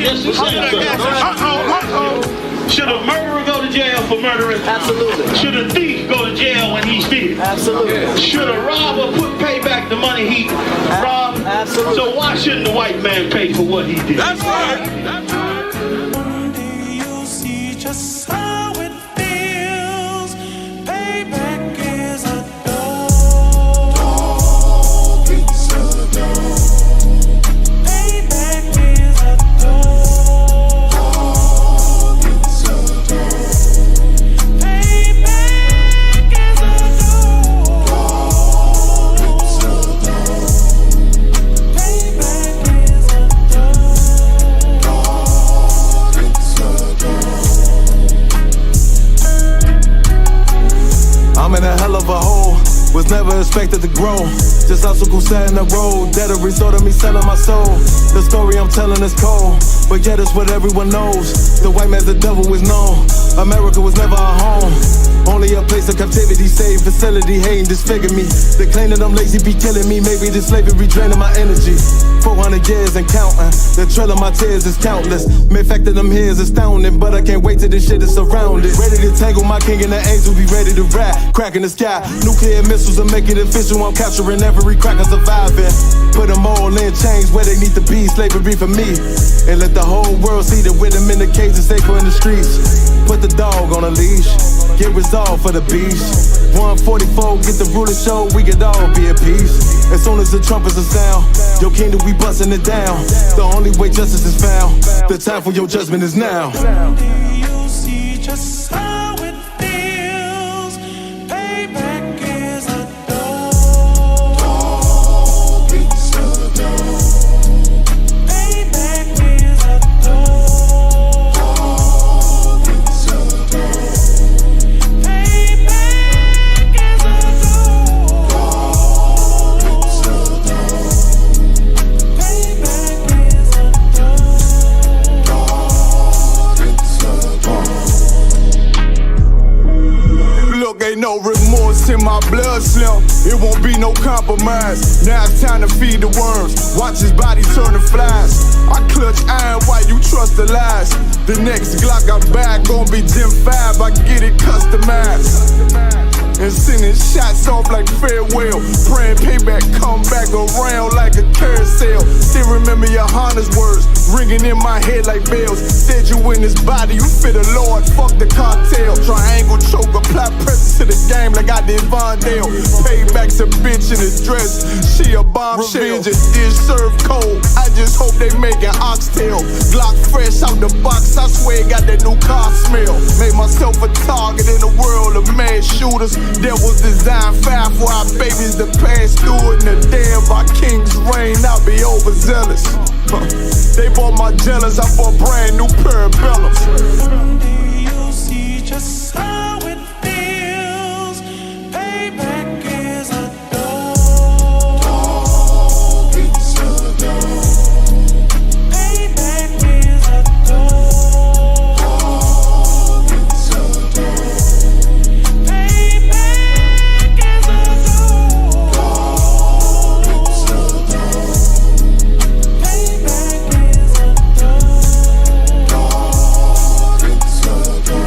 Yes, should a murderer go to jail for murdering? Absolutely. Should a thief go to jail when he steals? Absolutely. Should a robber pay back the money he robbed? Absolutely. So why shouldn't the white man pay for what he did? That's right. That's right. One day you'll see just how it feels. Payback is a dog. It's a dog. Payback is a dog. It's a dog. Payback is a dog. It's a dog. Payback is a dog. It's a dog. I'm in a hell of a hole, was never expected to grow. Just obstacle set in the road, that a result of me selling my soul. The story I'm telling is cold, but yet it's what everyone knows. The white man's the devil is known. America was never our home, only a place of captivity, safe facility, hating, disfigure me. They claim that I'm lazy, be killing me. Maybe this slavery draining my energy. 400 years and counting, the trail of my tears is countless. Main fact that I'm here is astounding, but I can't wait till this shit is surrounded. Ready to tangle my king and the angel, be ready to rap. Crack in the sky, nuclear missiles and make it official. I'm capturing every cracker surviving. Put them all in chains where they need to be, slavery for me. And let the whole world see that with them in the cage is safer in the streets. Put the dog on a leash, get resolved for the beast. 144, get the ruler show, we could all be at peace. As soon as the trumpets are sound, your kingdom we busting it down. The only way justice is found, the time for your judgment is now. One day you'll see just how it feels. Payback is a dog. It's a dog. Payback is a dog. It's a dog. Payback is a dog. It's a dog. Payback is a dog. It's a dog. Look, ain't no remorse in my blood slim. It won't be no compromise. Now it's time to feed the worms. Watch his body turn to flies. I clutch iron while you trust the lies. The next Glock I'm back gon' be Gen 5. I get it customized. And sending shots off like farewell. Praying payback come back around like a carousel. Still remember your Honda's words ringing in my head like bells. Said you in this body, you fit the Lord, fuck the cartel. Triangle choke, apply pressure to the game like I did Vondale. Payback's a bitch in a dress, she a bombshell. Revenge is served cold, I just hope they making oxtail. Glock fresh out the box, I swear it got that new car smell. Made myself a target in a world of mad shooters. That was designed fire for our babies to pass through. In the day of our king's reign, I'll be overzealous. They bought my jealous, I bought brand new parabellums. One day you'll see just how it feels. Payback is a dog. It's a dog. Payback is a dog. It's a dog. Payback is a dog. It's a dog. Payback is a dog. It's a dog.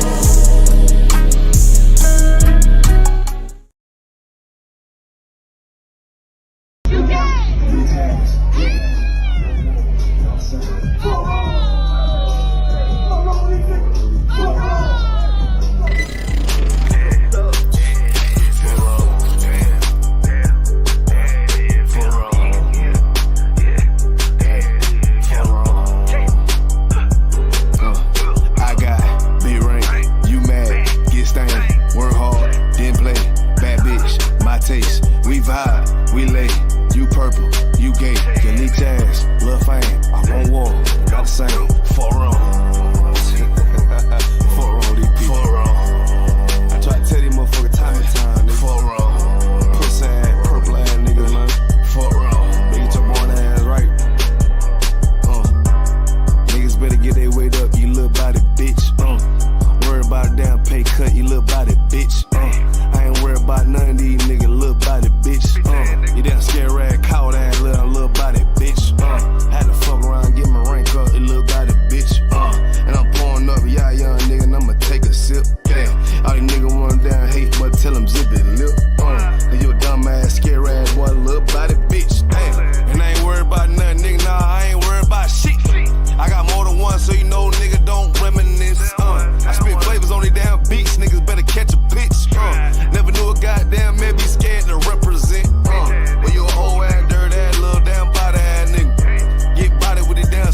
I got big ring, you mad, get stained, work hard, then play, bad bitch, my taste, we vibe, we lay, you purple, you gay, can leak ass, lil' fame, I'm on wall, got the same, for wrong. For wrong, these people. For wrong. I try to tell these motherfuckers time and time, nigga. For wrong. Pussy ass, purple ass nigga, man. For wrong. Nigga, your born ass right. Niggas better get their weight up, you little body bitch. Worry about a damn pay cut, you little body bitch. I ain't worried about none of these niggas, little body bitch. You damn scare rag, cow ass, little body bitch. Had to fuck around, get my rank up, you little body bitch.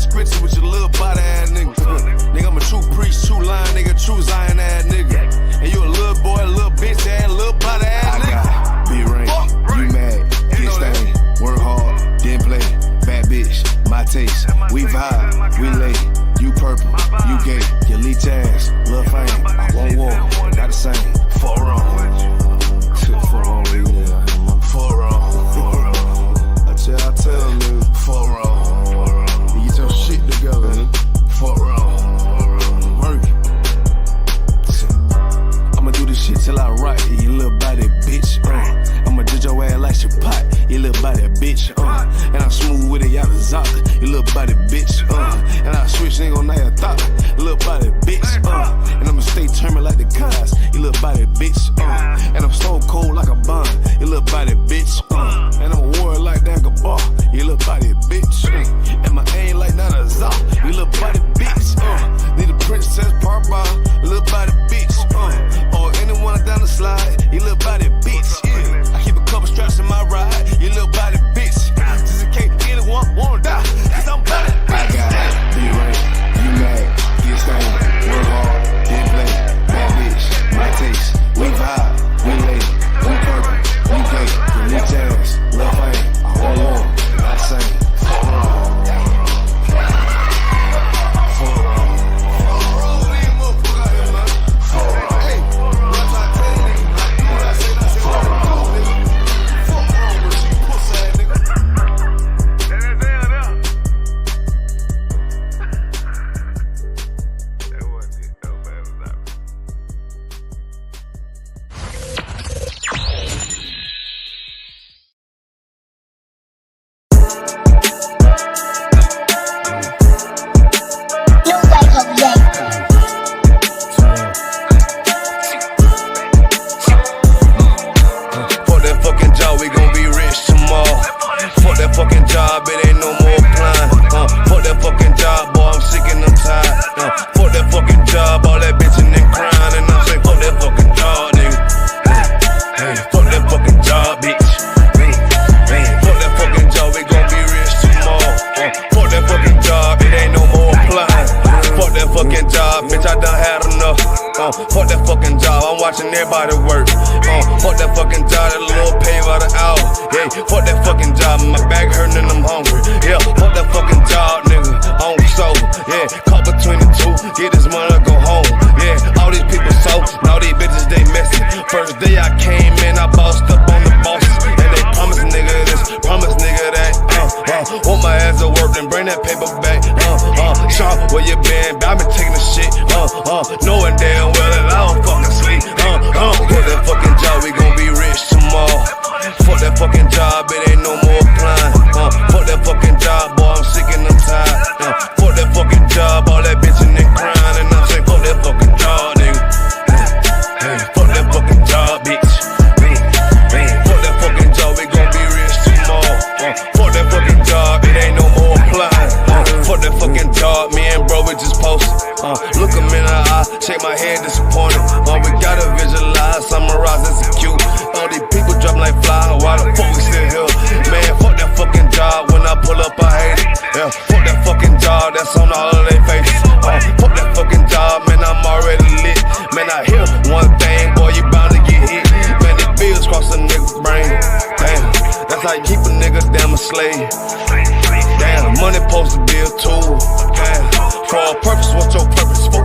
scripture with your little body ass nigga. Nigga, I'm a true priest, true lion, nigga, true Zion ass nigga. And you a little boy, a little bitch ass, little body ass nigga. I got big ring, you mad, get stained, work hard, then play, bad bitch, my taste. We vibe, we lay, you purple, you gay, you leech ass, little fame. I won't war, not the same. For wrong, for wrong, for wrong. I tell nigga, for wrong. You get your shit together, for wrong. Work. I'ma do this shit till I rock, you little body bitch. I'ma judge your ass like your pot, you little body bitch. And I'm smooth with it, y'all the zock, you little body bitch. And I switch, ain't gon' know your thought, you little body bitch. And I'ma stay turning like the cars, you little body bitch. And I'm so cold like a bond, you little body bitch. And I'm a warrior like that Gabar, you little body bitch. And my aim like that a zock, you little body bitch. Need a princess part bar, you little body bitch. Or anyone down the slide, you little body bitch. Yeah. I keep a couple straps in my ride, you little body bitch. Just in case anyone wanna die, cause I'm body bitch. I got be right, you mad, get stained, work hard, then play, bad bitch, my taste. We vibe, we lay, we purple, we gay, you leech ass, lil' fame, I won't war, not the same. For wrong. Fuck that fucking job, I'm watching everybody work. Fuck that fucking job, that little pay by the hour. Yeah, fuck that fucking job, my back hurting and I'm hungry. Yeah, fuck that fucking job, nigga, I'm sober. Yeah, caught between the two, get this money, go home. Yeah, all these people so, now these bitches they messy. First day I came in, I bossed up on the bosses. And they promise nigga this, promise nigga that. Want my ass to work, then bring that paper back. Sean, where you been? I been taking the shit. Knowing damn well that I don't fucking sleep. Fuck that fucking job, we gon' be rich tomorrow. Fuck that fucking job, it ain't no more applying. Fuck that fucking job, boy, I'm sick and I'm tired. Fuck that fucking job, all that bitchin' and crying. And I'm saying, fuck that fucking job, nigga. Fuck that fucking job, bitch. Fuck that fucking job, we gon' be rich tomorrow. Fuck that fucking job, it ain't no more applying. Fuck that fucking job, me and bro, we just posted. Look him in the eye, shake my head disappointed. We gotta visualize, summarize, execute. All these people drop like fly, why the fuck we still here? Man, fuck that fucking job, when I pull up I hate it. Yeah, fuck that fucking job, that's on all of their faces. Fuck that fucking job, man, I'm already lit. Man, I hear one thing, boy, you bound to get hit. Man, the bills cross a nigga's brain. Damn, that's how you keep a nigga damn a slave. Damn, money supposed to be a tool. Damn, for a purpose, what's your purpose for?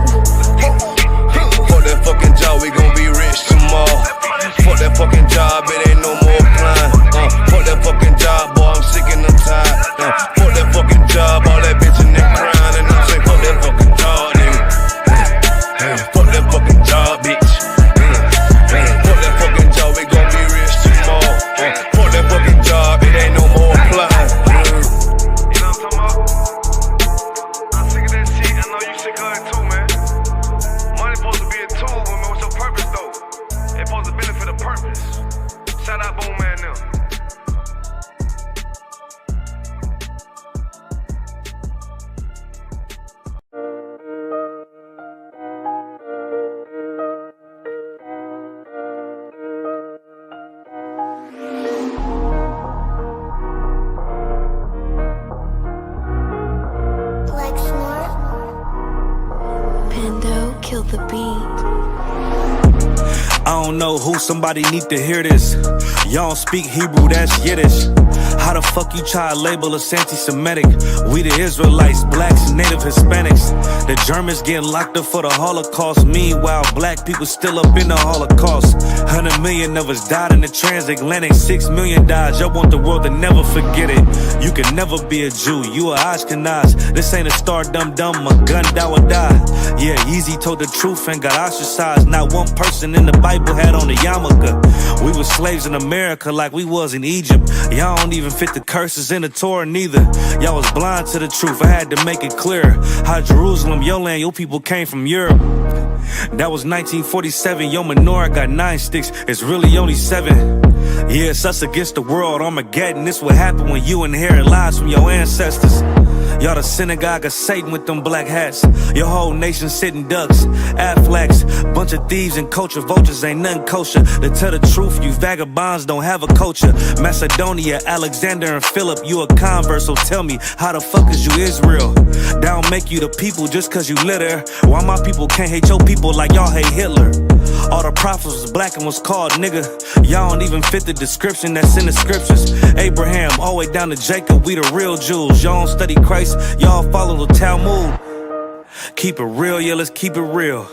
Fuck that fucking job, we gon' be rich tomorrow. Fuck that fucking job, it ain't no more applying. Fuck that fucking job, boy, I'm sick and I'm tired. Fuck that fucking job, all that bitchin' and crying. And I'm saying, fuck that fucking job, nigga. Fuck that fucking job, bitch. Fuck that fucking job, we gon' be rich tomorrow. Fuck that fucking job, it ain't no more applying. You know what I'm talking about? Feel the beat. I don't know who, somebody need to hear this. Y'all don't speak Hebrew, that's Yiddish. How the fuck you try to label us anti-Semitic? We the Israelites, blacks, native Hispanics. The Germans getting locked up for the Holocaust. Meanwhile, black people still up in the Holocaust. 100 million of us died in the transatlantic. 6 million died, y'all want the world to never forget it. You can never be a Jew, you a Ashkenaz. This ain't a star dum-dum, a gun die or die. Yeah, Yeezy told the truth and got ostracized. Not one person in the Bible had on a yarmulke. We was slaves in America like we was in Egypt. Y'all don't even fit the curses in the Torah neither. Y'all was blind to the truth, I had to make it clear. How Jerusalem, your land, your people came from Europe. That was 1947, your menorah got 9 sticks, it's really only 7. Yeah, it's us against the world, Armageddon. This what happened when you inherit lies from your ancestors. Y'all the synagogue of Satan with them black hats. Your whole nation sitting ducks, Aflacs. Bunch of thieves and culture vultures, ain't nothing kosher. To tell the truth, you vagabonds don't have a culture. Macedonia, Alexander and Philip, you a convert, so tell me, how the fuck is you Israel? That don't make you the people just cause you litter. Why my people can't hate your people like y'all hate Hitler? All the prophets was black and was called nigga. Y'all don't even fit the description that's in the scriptures. Abraham, all the way down to Jacob, we the real Jews. Y'all don't study Christ, y'all follow the Talmud. Keep it real, yeah, let's keep it real.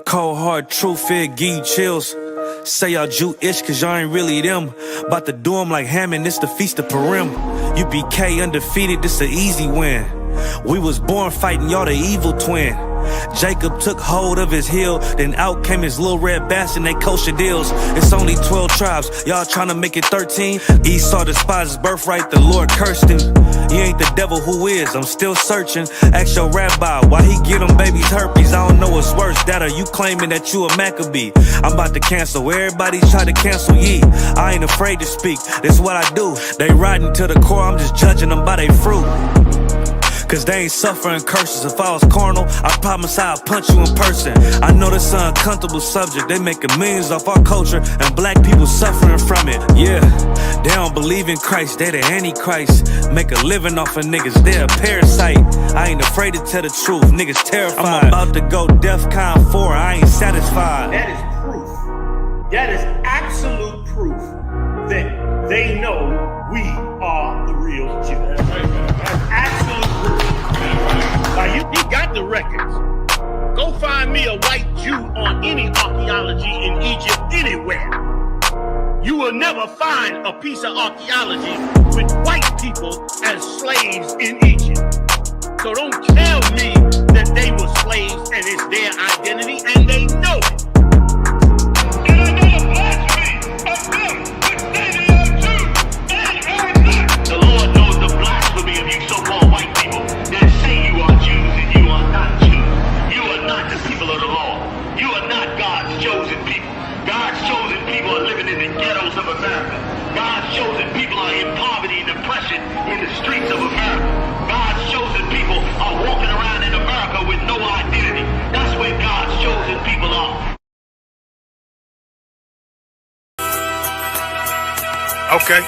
Cold hard truth, it give you chills. Say y'all Jewish cause y'all ain't really them. About to do them like Hammond, it's the Feast of Purim. UPK undefeated, this an easy win. We was born fighting, y'all the evil twin. Jacob took hold of his heel, then out came his little red bastard, they kosher deals. It's only 12 tribes, y'all tryna make it 13. Esau despised his birthright, the Lord cursed him. He ain't the devil, who is? I'm still searching. Ask your rabbi, why he get them babies herpes? I don't know what's worse, that or you claiming that you a Maccabee. I'm about to cancel, everybody try to cancel ye. I ain't afraid to speak, this what I do. They riding to the core, I'm just judging them by their fruit. Cause they ain't suffering curses. If I was carnal, I promise I'd punch you in person. I know this an uncomfortable subject. They making millions off our culture and black people suffering from it. Yeah, they don't believe in Christ, they the Antichrist. Make a living off of niggas, they a parasite. I ain't afraid to tell the truth, niggas terrified. I'm about to go DEFCON 4, I ain't satisfied. That is proof. That is absolute proof that they know we are the real Jews. That's absolute proof. Now you got the records. Go find me a white Jew on any archaeology in Egypt anywhere. You will never find a piece of archaeology with white people as slaves in Egypt. So don't tell me that they were slaves and it's their identity, and they know it. And I know the blasphemy of them which say they are Jews and are not. The Lord knows the blasphemy of you so-called white people that say you are Jews and you are not Jews. You are not the people of the law. You are not God's chosen people. God's chosen people are living in the ghettos of America. God's chosen people are in poverty and depression in the streets of America. God's chosen people are walking around in America with no identity. That's where God's chosen people are. Okay.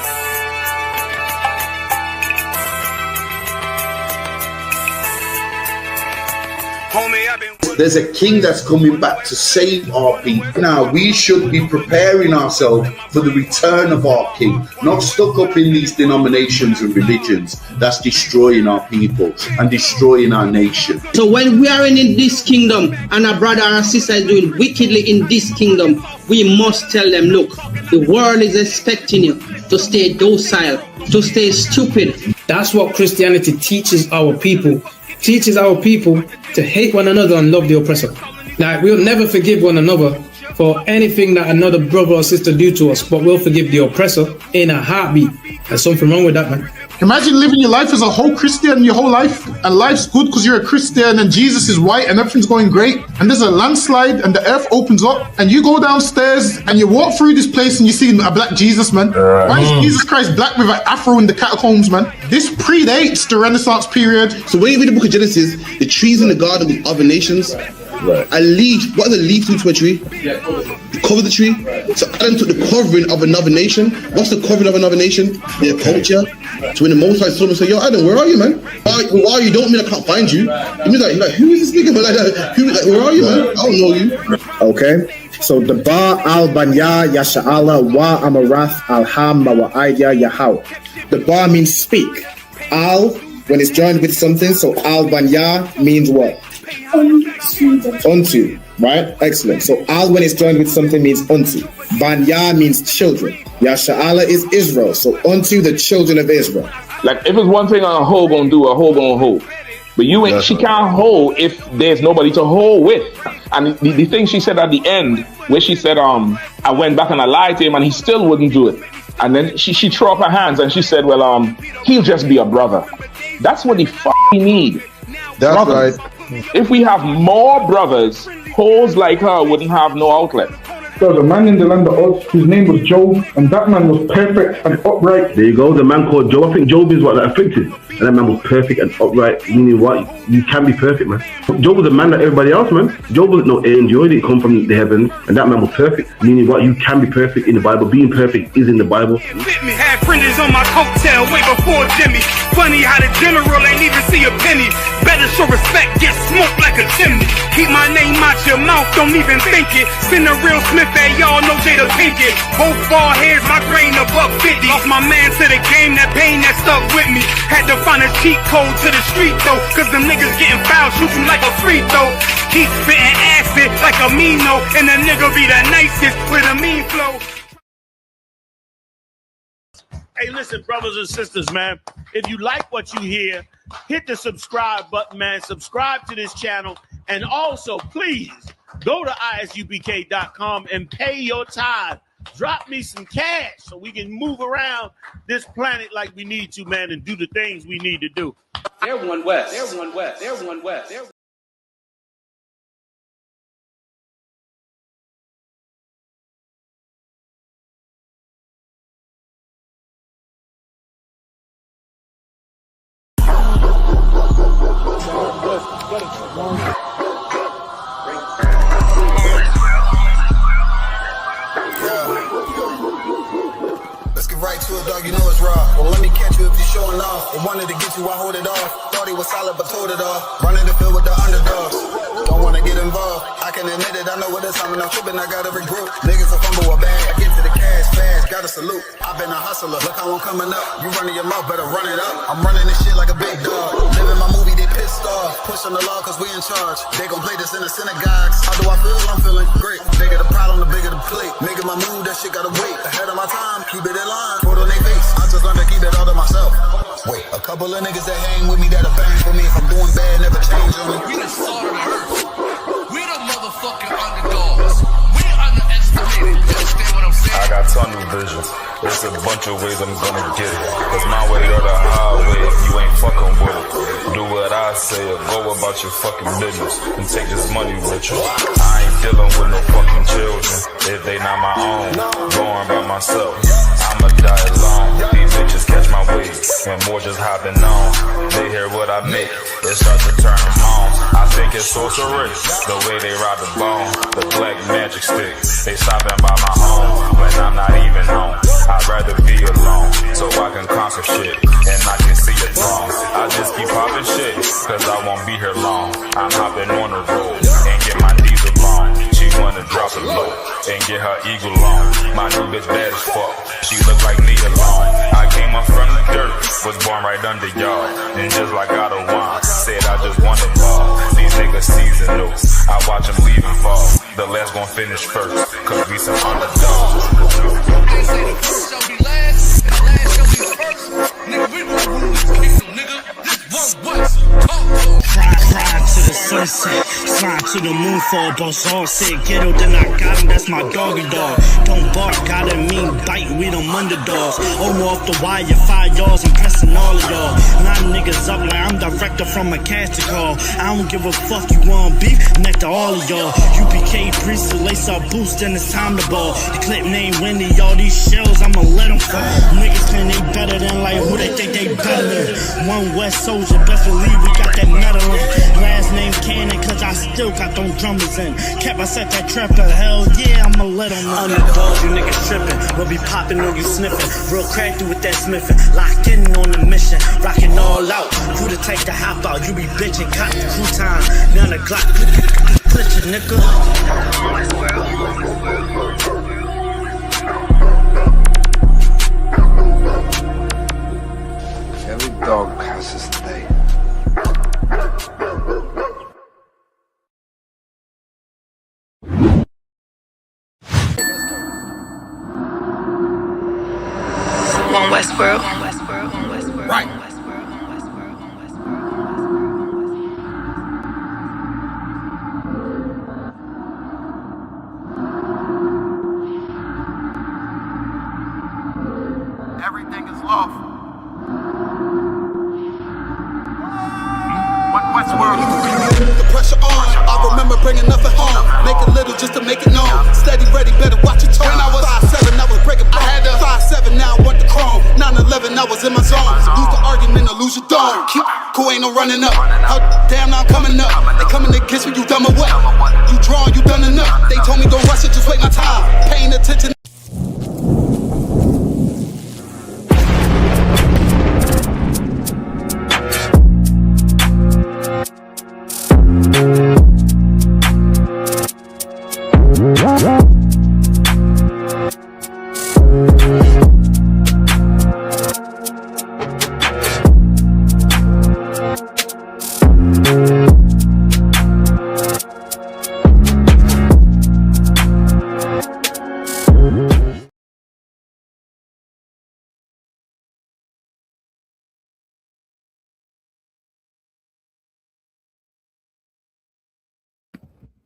Homie, I've been... There's a king that's coming back to save our people. Now, we should be preparing ourselves for the return of our king, not stuck up in these denominations and religions that's destroying our people and destroying our nation. So when we are in this kingdom and a brother or sister is doing wickedly in this kingdom, we must tell them, look, the world is expecting you to stay docile, to stay stupid. That's what Christianity teaches our people. Teaches our people to hate one another and love the oppressor. Like, we'll never forgive one another for anything that another brother or sister do to us, but we'll forgive the oppressor in a heartbeat. There's something wrong with that, man. Imagine living your life as a whole Christian your whole life, and life's good because you're a Christian and Jesus is white and everything's going great, and there's a landslide and the earth opens up and you go downstairs and you walk through this place and you see a black Jesus, man. Why is Jesus Christ black with an afro in the catacombs, man? This predates the Renaissance period. So when you read the book of Genesis, the trees in the garden with other nations, Right. A leaf. What are the leaf do to a tree? Yeah, Cover the tree. So Adam took the covering of another nation. What's the covering of another nation? Their culture. So when the Most High saw him, say, "Yo, Adam, where are you, man? Where are you? Don't mean I can't find you. It means like, who is this nigga? Like that? Where are you, man? I don't know you." Okay. So the Ba al Banya Yasha'ala wa Amarath al Ham Mawa'aya Yahaw. The Ba means speak. Al, when it's joined with something, so al Banya means what? Unto. Right? Excellent. So al when it's joined with something means unto. Banya means children. Yasha'ala is Israel. So unto the children of Israel. Like if it's one thing a hoe gonna do, a hoe gonna hold. But you ain't. She can't hold if there's nobody to hold with. And the thing she said at the end, where she said, I went back and I lied to him and he still wouldn't do it. And then she threw up her hands and she said, well, he'll just be a brother. That's what he need. That's brothers. right. If we have more brothers, hoes like her wouldn't have no outlet. There was a man in the land of Oz, his name was Job, and that man was perfect and upright. There you go, the man called Job. I think Job is what, like, afflicted. And that man was perfect and upright, meaning what? You can be perfect, man. Job was a man like everybody else, man. Job wasn't no angel, he didn't come from the heavens. And that man was perfect, meaning what? You can be perfect in the Bible. Being perfect is in the Bible. Had fringes on my coattail way before Jimmy. Funny how the general ain't even see a penny. Better show respect, get smoked like a chimney. Keep my name out your mouth, don't even think it. Send a real Smith at y'all, no Jada Pinkett. Both ball heads, my grain above 50. Lost my man to the game, that pain that stuck with me. Had to find a cheat code to the street though, cause them niggas getting fouled, shoot you like a free throw. Keep spitting acid like a Mino, and the nigga be the nicest with a mean flow. Hey, listen, brothers and sisters, man. If you like what you hear, hit the subscribe button, man. Subscribe to this channel. And also, please, go to ISUPK.com and pay your tithe. Drop me some cash so we can move around this planet like we need to, man, and do the things we need to do. They're one west. They're one west. They're one west. They're Let's get right to it, dog. You know it's raw. Well, let me catch you if you're showing off. I wanted to get you, I hold it off. Thought he was solid, but told it off. Running the field with the underdogs. Don't wanna get involved. I can admit it, I know what it's time, and I'm tripping, I got every group. Niggas a fumble a bag. I get to the cash fast, gotta salute. I've been a hustler, look how I'm coming up. You running your mouth, better run it up. I'm running this shit like a big dog. Living my movie, they pissed off. Pushing the law, cause we in charge. They gon' play this in the synagogues. How do I feel? I'm feeling great. Bigger the problem, the bigger the plate. Making my move, that shit gotta wait. Ahead of my time, keep it in line. Put on their face. I just learned to keep it all to myself. Wait, a couple of niggas that hang with me that'll bang for me. If I'm doing bad, never change on me. We the salt of the earth. We the motherfucking underdogs. We underestimated. You understand what I'm saying? I got tunnel vision. There's a bunch of ways I'm gonna get it. Cause my way or the highway, if you ain't fucking with it. Do what I say or go about your fucking business and take this money with you. I ain't dealing with no fucking children if they not my own. Going by myself, I'ma die alone. These bitches catch my wave and more just hopping on. They hear what I make, it starts to turn them on. I think it's sorcery, the way they ride the bone. The black magic stick, they stopping by my home when I'm not even home. I'd rather be alone so I can conquer shit and I can see it wrong. I just keep popping shit cause I won't be here long. I'm hopping on the road and get my diesel long. She wanna drop it low and get her eagle on. My new bitch bad as fuck, she look like me alone. I came up from the dirt, was born right under y'all. And just like I don't want, said I just want the ball. These niggas seasonal, I watch them leave and fall. The last gon' finish first, cause we some underdogs. They say the first shall be last, and the last shall be first. Nigga, we gon' rule this kingdom, nigga. This one west. Ride to the sunset, slide to the moon for a boss all said ghetto, then I got him, that's my doggy dog. Don't bark, gotta mean bite, we them underdogs. Over off the wire, 5 yards, I'm pressing all of y'all. 9 niggas up like I'm director from a casting call. I don't give a fuck, you want beef, neck to all of y'all. UPK priest, lace up boost, then it's time to ball. The clip name Wendy, all these shells, I'ma let them fall. Niggas claim they better than like who they think they better than. One West soldier, best believe we got that medal. Last name Cannon, cause I still got them drummers in. Kept I set that trap to hell, yeah, I'ma let them know. Underdogs, you niggas tripping. We'll be popping on you sniffing. Real crafty with that smithing. Locked in on the mission. Rocking all out. Who to take the hop out? You be bitching, cop the crew time. Now the Glock. Glitch it, nigga. Every dog has his day. One Westworld. Right. Everything is lawful. One Westworld. The pressure on. I remember bringing nothing home. Make it little just to make it known. Steady, ready, better watch your tone. When I was 5'7", I was breaking bone. I had 5'7", now I want the chrome. 9/11, I was in my zone. Lose the argument or lose your dome. Keep cool, ain't no running up. Damn, now I'm coming up. They coming to kiss me, you dumb or what? You drawn, you done enough. They told me don't rush it, just wait my time. Paying attention.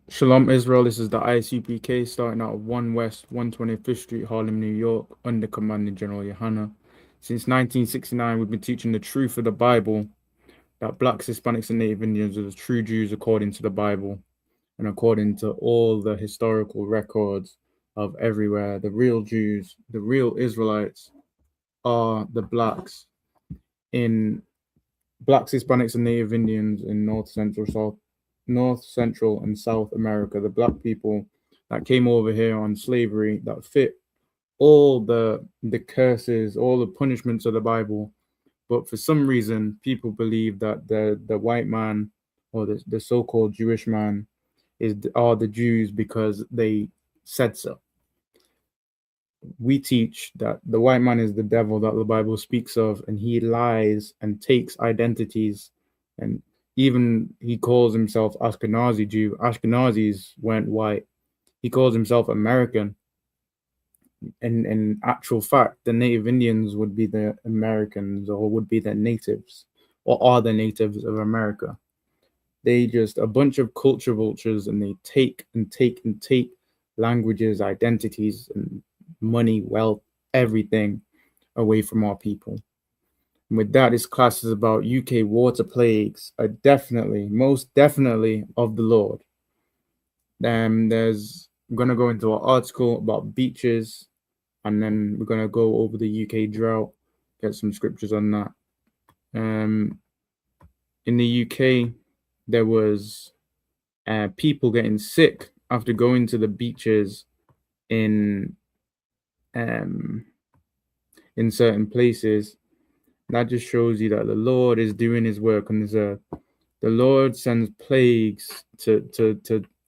Shalom Israel, this is the ISUPK starting out of 1 West 125th Street, Harlem, New York, under Commanding General Yohana. Since 1969, we've been teaching the truth of the Bible, that blacks, Hispanics, and Native Indians are the true Jews according to the Bible and according to all the historical records of everywhere. The real Jews, the real Israelites are the blacks, Hispanics, and Native Indians in North Central and South America, the black people that came over here on slavery, that fit all the curses, all the punishments of the Bible. But for some reason, people believe that the white man or the so-called Jewish man are the Jews because they said so. We teach that the white man is the devil that the Bible speaks of, and he lies and takes identities, and even he calls himself Ashkenazi Jew. Ashkenazis weren't white. He calls himself American. And in actual fact, the Native Indians would be the Americans, or would be the natives, or are the natives of America. They just a bunch of culture vultures, and they take and take and take languages, identities, and money, wealth, everything away from our people. And with that, this class is about UK water plagues are definitely, most definitely of the Lord. I'm going to go into an article about beaches, and then we're going to go over the UK drought, get some scriptures on that. In the UK, there was people getting sick after going to the beaches in certain places. That just shows you that the Lord is doing his work on this earth. The Lord sends plagues to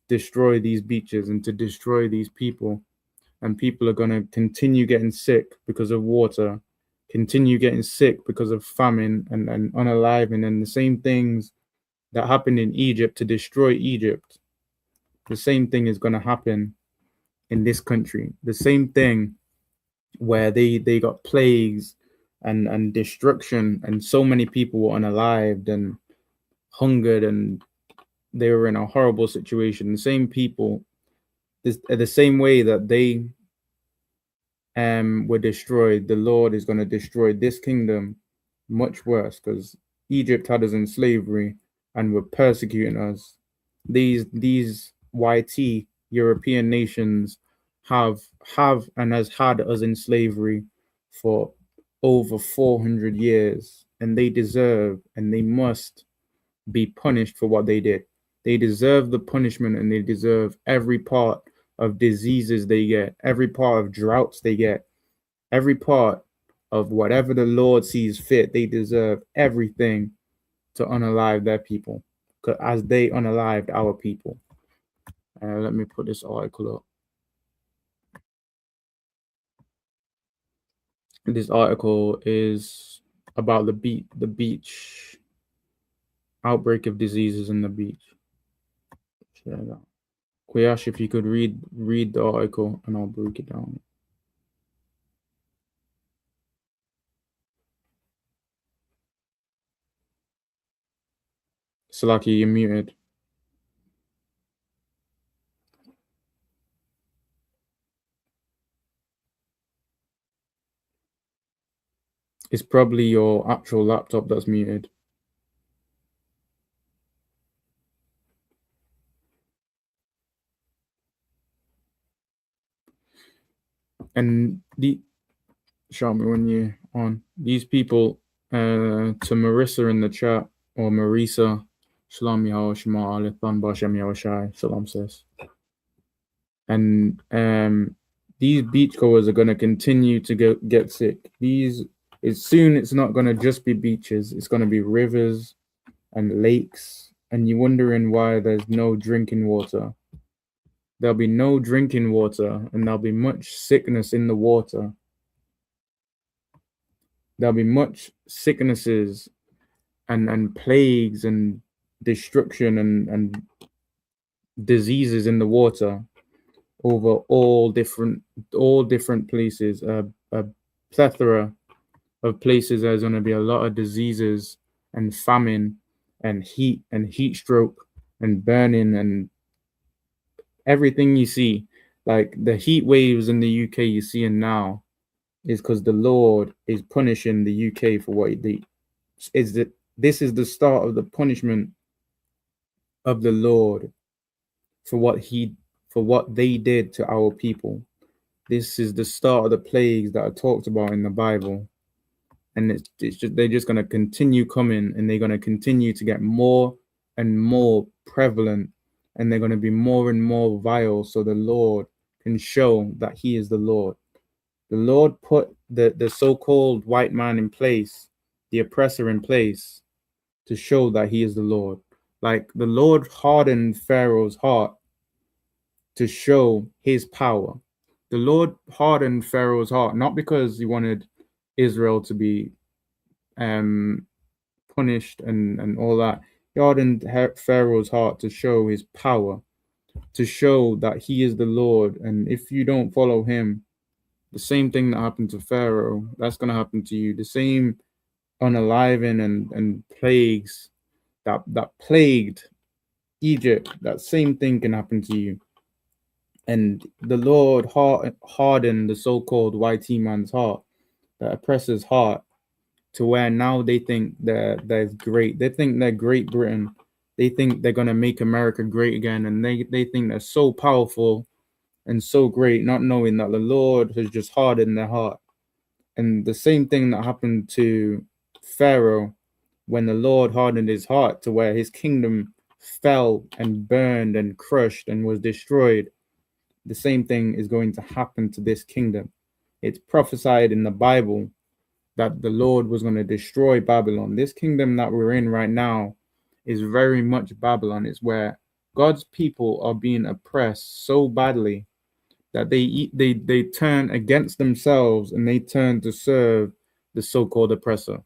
destroy these beaches and to destroy these people. And people are going to continue getting sick because of water, continue getting sick because of famine and unaliving, and the same things that happened in Egypt to destroy Egypt. The same thing is going to happen in this country. The same thing where they got plagues and destruction, and so many people were unalived and hungered, and they were in a horrible situation. The same people, the same way that they were destroyed, the Lord is going to destroy this kingdom much worse, because Egypt had us in slavery and were persecuting us. These YT European nations have and has had us in slavery for over 400 years, and they deserve and they must be punished for what they did. They deserve the punishment, and they deserve every part of diseases they get, every part of droughts they get, every part of whatever the Lord sees fit. They deserve everything to unalive their people, as they unalived our people. Let me put this article up. This article is about the beach outbreak of diseases in the beach. Kuyash, if you could read the article, and I'll break it down. Salaki, you're muted. It's probably your actual laptop that's muted. And show me when you're on. These people, to Marissa in the chat, or Marisa, Shalom Yahweh Shema Alethan Bashem Yahushai, Shalom sis. And these beachgoers are going to continue to get sick. Soon it's not going to just be beaches. It's going to be rivers and lakes. And you're wondering why there's no drinking water. There'll be no drinking water, and there'll be much sickness in the water. There'll be much sicknesses and plagues and destruction and diseases in the water over all different places. A plethora of places. There's going to be a lot of diseases and famine and heat stroke and burning and everything you see. Like the heat waves in the UK you're seeing now is because the Lord is punishing the UK for what they is that this is the start of the punishment of the Lord for what they did to our people. This is the start of the plagues that are talked about in the Bible. And they're just going to continue coming, and they're going to continue to get more and more prevalent, and they're going to be more and more vile, so the Lord can show that he is the Lord. The Lord put the so-called white man in place, the oppressor in place, to show that he is the Lord. Like the Lord hardened Pharaoh's heart to show his power. The Lord hardened Pharaoh's heart, not because he wanted Israel to be punished and all that. He hardened Pharaoh's heart to show his power, to show that he is the Lord. And if you don't follow him, the same thing that happened to Pharaoh, that's going to happen to you. The same unaliving and plagues that plagued Egypt, that same thing can happen to you. And the Lord hardened the so-called YT man's heart, the oppressor's heart, to where now they think they're great. They think they're Great Britain. They think they're going to make America great again. And they think they're so powerful and so great, not knowing that the Lord has just hardened their heart. And the same thing that happened to Pharaoh when the Lord hardened his heart to where his kingdom fell and burned and crushed and was destroyed. The same thing is going to happen to this kingdom. It's prophesied in the Bible that the Lord was going to destroy Babylon. This kingdom that we're in right now is very much Babylon. It's where God's people are being oppressed so badly that they turn against themselves and they turn to serve the so-called oppressor.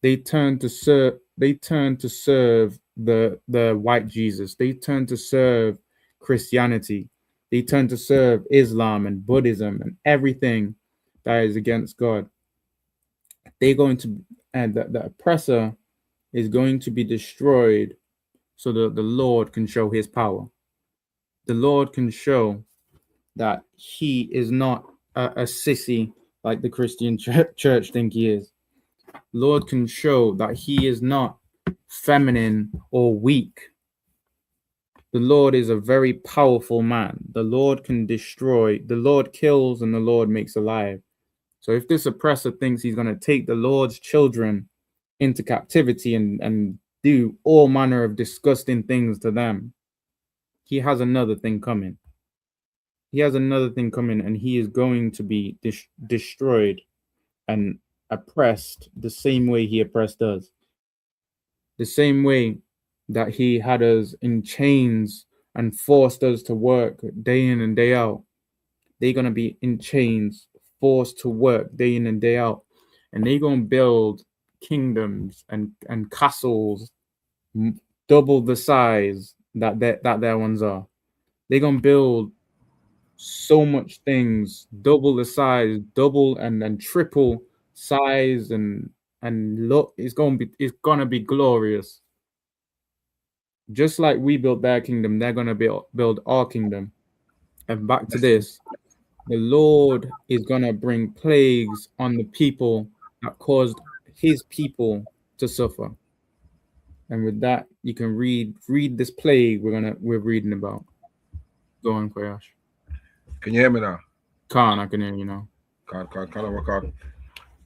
They turn to serve the white Jesus. They turn to serve Christianity. They turn to serve Islam and Buddhism and everything that is against God. They're going to, and the oppressor is going to be destroyed so that the Lord can show his power. The Lord can show that he is not a sissy like the Christian church think he is. Lord can show that he is not feminine or weak. The Lord is a very powerful man. The Lord can destroy. The Lord kills and the Lord makes alive. So if this oppressor thinks he's going to take the Lord's children into captivity and do all manner of disgusting things to them, he has another thing coming. He has another thing coming, and he is going to be destroyed and oppressed the same way he oppressed us. The same way that he had us in chains and forced us to work day in and day out. They're going to be in chains, forced to work day in and day out. And they're going to build kingdoms and castles double the size that their ones are. They're going to build so much things, double the size, double and triple size, and look, it's gonna be glorious. Just like we built their kingdom, they're gonna build our kingdom. And back to this, the Lord is gonna bring plagues on the people that caused his people to suffer. And with that, you can read this plague we're reading about. Go on, Koyash. Can you hear me now? I can hear you now. Can't.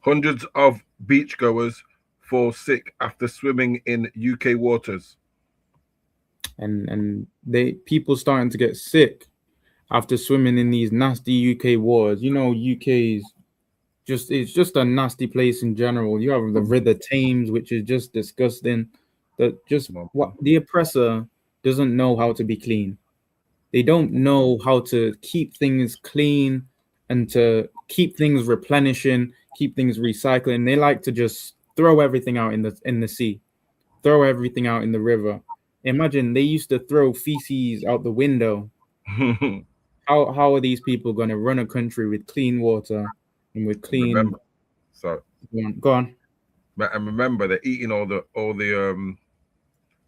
Hundreds of beachgoers fall sick after swimming in UK waters. And people starting to get sick after swimming in these nasty UK waters. You know, UK's it's just a nasty place in general. You have the River Thames, which is just disgusting. What the oppressor doesn't know how to be clean. They don't know how to keep things clean and to keep things replenishing, keep things recycling. They like to just throw everything out in the sea, throw everything out in the river. Imagine they used to throw feces out the window. How are these people going to run a country with clean water and with clean? Go on. And remember, they're eating all the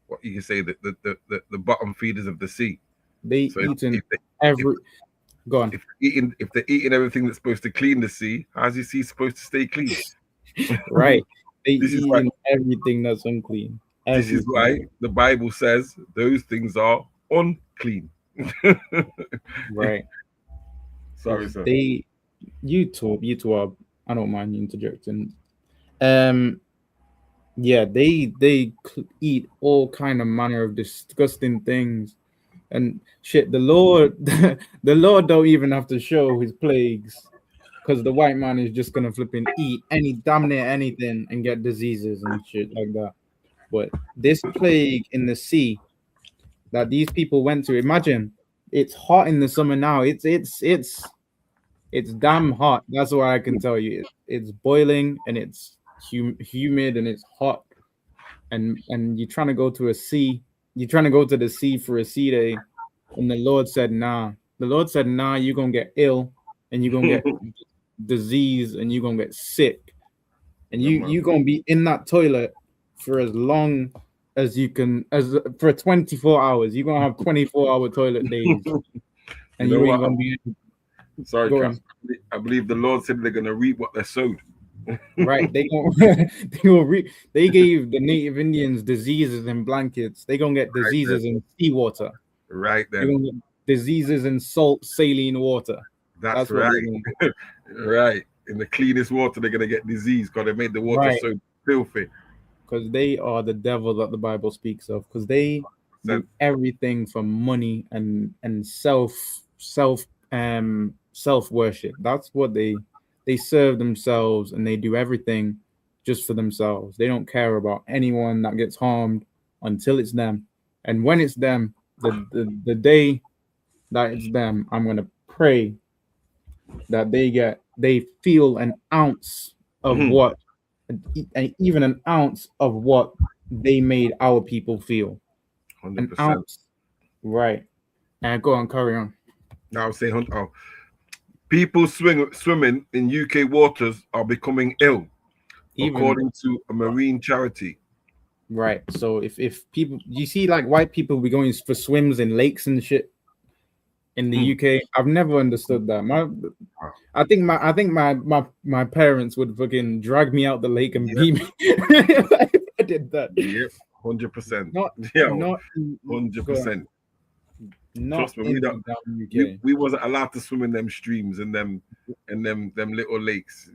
what you can say the bottom feeders of the sea. Go on. If they're eating everything that's supposed to clean the sea, how's the sea supposed to stay clean? Right. They eating everything that's unclean. This is why the Bible says those things are unclean. Right. Sorry, sir. You two are. I don't mind interjecting. Yeah, they eat all kind of manner of disgusting things. And shit, the Lord don't even have to show his plagues, because the white man is just gonna flipping eat damn near anything and get diseases and shit like that. But this plague in the sea that these people went to, imagine it's hot in the summer now. It's damn hot. That's what I can tell you. It's boiling and it's humid and it's hot. And you're trying to go to a sea. You're trying to go to the sea for a sea day, and the Lord said, nah. The Lord said, nah, you're going to get ill, and you're going to get disease, and you're going to get sick. And you're going to be in that toilet for as long as you can, for 24 hours. You're going to have 24-hour toilet days. And you ain't going to be... Sorry, Cap. I believe the Lord said they're going to reap what they sowed. Right, they gave the Native Indians diseases in blankets. They gonna get diseases in seawater. Right then, they gonna get diseases in saline water. That's right. Right, in the cleanest water, they're gonna get disease because they made the water so filthy. Because they are the devil that the Bible speaks of. Because they do everything for money and self worship. That's what they serve themselves, and they do everything just for themselves. They don't care about anyone that gets harmed until it's them. And when it's them, the day that it's them, I'm going to pray that they feel an ounce of what, and even an ounce of what they made our people feel. 100%. An ounce. Right. And go on, carry on. Now I'm saying, people swimming in UK waters are becoming ill, according to a marine charity. Right. So if people, you see, like white people be going for swims in lakes and shit in the UK. I've never understood that. I think my parents would fucking drag me out the lake and beat me if I did that. Yep, 100%. Not 100%. Not Trust me, in we the don't. damn UK. We wasn't allowed to swim in them streams and them little lakes.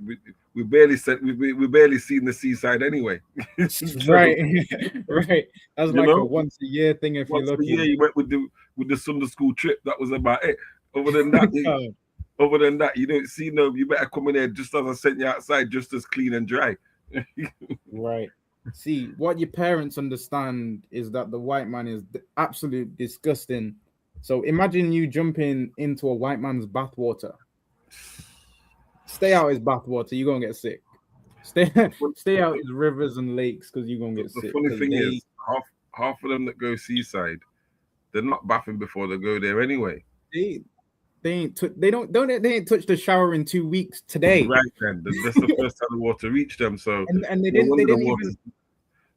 We barely said we barely seen the seaside anyway. Right, right. That's You like a know? once a year thing if Once you're a year, lucky. you went with the Sunday school trip. That was about it. Other than that, you don't see no. You better come in there just as I sent you outside, just as clean and dry. Right. See, what your parents understand is that the white man is absolute disgusting. So imagine you jumping into a white man's bathwater. Stay out his bathwater, you're gonna get sick. Stay out his rivers and lakes because you're gonna get The sick. funny 'cause thing they- is, half of them that go seaside, they're not bathing before they go there anyway. they ain't they ain't touched the shower in 2 weeks today. Right then, that's the first time the water reached them. So And they no didn't wonder they the didn't water's- even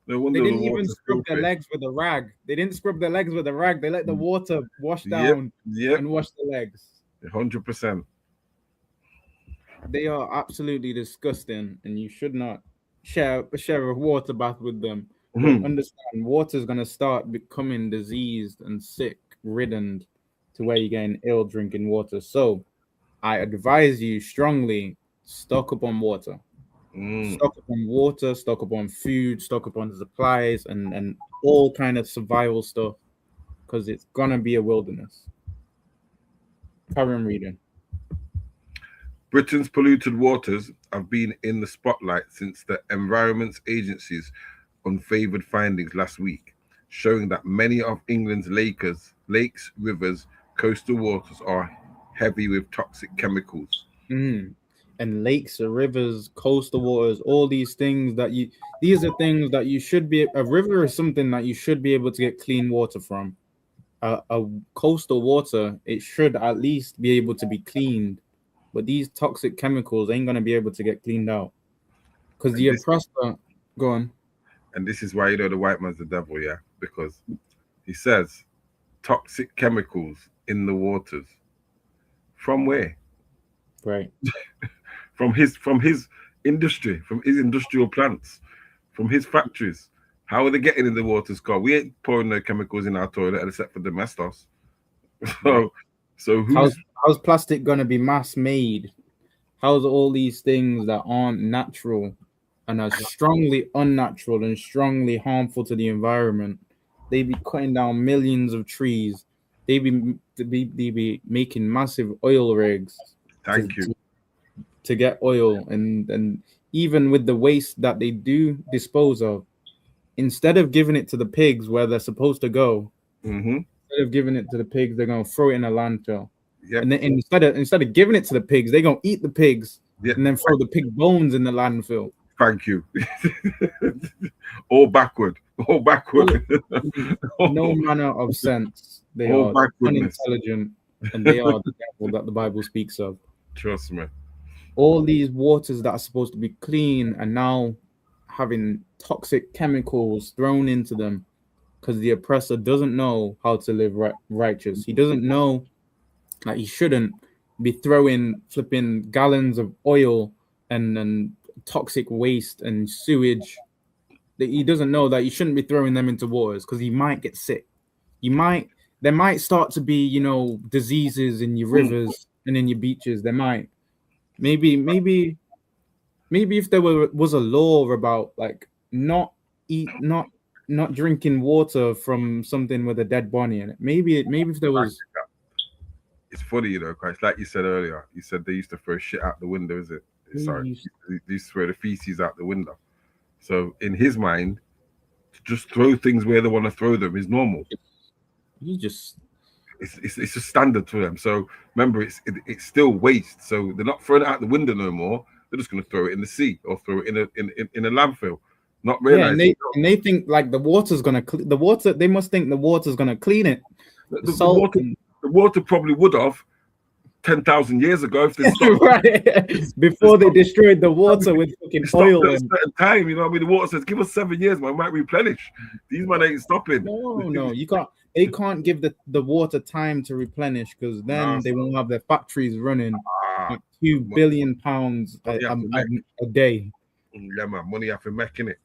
no they wonder didn't the even water's scrub their filthy. legs with a rag. They didn't scrub their legs with a rag. They let the water wash Yep, down yep. and wash the legs. 100%. They are absolutely disgusting, and you should not share a water bath with them. But Mhm. understand, water is gonna start becoming diseased and sick, ridden, to where you're getting ill drinking water. So, I advise you strongly: stock up on water. Stock up on water, stock up on food, stock up on supplies, and all kind of survival stuff, because it's gonna be a wilderness. Carry on reading. Britain's polluted waters have been in the spotlight since the Environment Agency's unfavored findings last week, showing that many of England's lakes, rivers, coastal waters are heavy with toxic chemicals. And lakes, rivers, coastal waters, all these things these are things that you should be. A river is something that you should be able to get clean water from. A coastal water, it should at least be able to be cleaned, but these toxic chemicals ain't gonna be able to get cleaned out because the oppressor. Go on. And this is why the white man's the devil, yeah, because he says toxic chemicals in the waters. From where? Right. from his industry, from his industrial plants, from his factories. How are they getting in the waters, Carl? We ain't pouring no chemicals in our toilet except for domestos. So how's plastic gonna be mass made? How's all these things that aren't natural and are strongly unnatural and strongly harmful to the environment? They be cutting down millions of trees. They be making massive oil rigs. Thank you. To get oil, and even with the waste that they do dispose of, instead of giving it to the pigs where they're supposed to go, instead of giving it to the pigs, they're gonna throw it in a landfill. Yep. And then instead of giving it to the pigs, they're gonna eat the pigs and then throw the pig bones in the landfill. Thank you. all backward. No manner of sense. They All are backwardness. unintelligent, and they are the devil that the Bible speaks of. Trust me. All these waters that are supposed to be clean are now having toxic chemicals thrown into them because the oppressor doesn't know how to live righteous. He doesn't know that he shouldn't be throwing flipping gallons of oil and toxic waste and sewage. That he doesn't know that he shouldn't be throwing them into waters because he might get sick. There might start to be, diseases in your rivers and in your beaches. There might. Maybe if there was a law about like not drinking water from something with a dead body in it. Maybe if there was. It's funny, Christ. Like you said earlier, you said they used to throw shit out the window, is it? Sorry, they used to throw the feces out the window. So in his mind, to just throw things where they want to throw them is normal. It's just standard for them. So remember, it's still waste. So they're not throwing it out the window no more. They're just going to throw it in the sea or throw it in a landfill. Not realizing. Yeah, and they think like the water's gonna the water. They must think the water's gonna clean it. The water probably would have 10,000 years ago if they stopped. Right. Before they destroyed the water with fucking oil. At a certain time, the water says, give us 7 years, man, might replenish. These men ain't stopping. No, you can't. They can't give the water time to replenish because then they won't have their factories running at 2 billion pounds a day. Yeah, man, money after making it.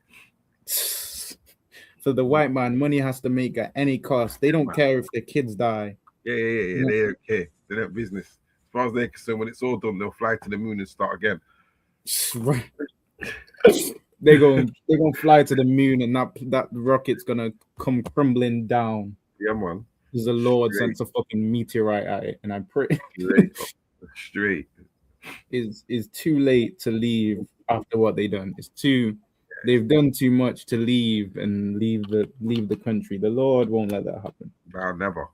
For the white man, money has to make at any cost. They don't care if their kids die. Yeah. They don't care. They don't business. As far as they're concerned, when it's all done, they'll fly to the moon and start again. Right. They're gonna fly to the moon, and that rocket's gonna come crumbling down. Yeah, man. Because the Lord sent a fucking meteorite at it, and I pray straight. It's too late to leave after what they done. It's too. They've done too much to leave the country. The Lord won't let that happen. No, never.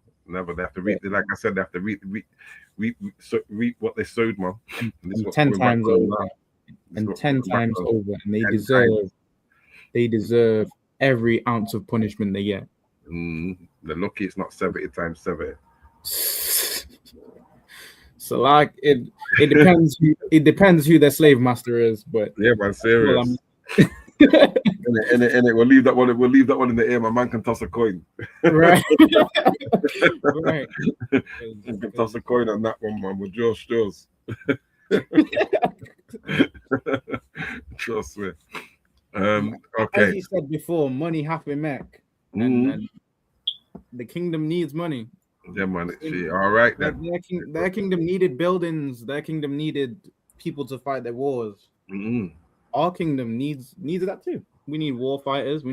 They have to reap. Like I said, they have to reap what they sowed, man. And 10 times over. And 10 times over, and they deserve every ounce of punishment they get. They're lucky it's not 70 times 70. So like it depends who their slave master is, but yeah, man, serious. And we'll leave that one. We'll leave that one in the air. My man can toss a coin. Right. Right. You can toss a coin on that one, man. With yours. Trust me. Okay. As you said before, money hath been make, and the kingdom needs money. Yeah, man. All right then. Their kingdom needed buildings. Their kingdom needed people to fight their wars. Our kingdom needs that too. We need war fighters. We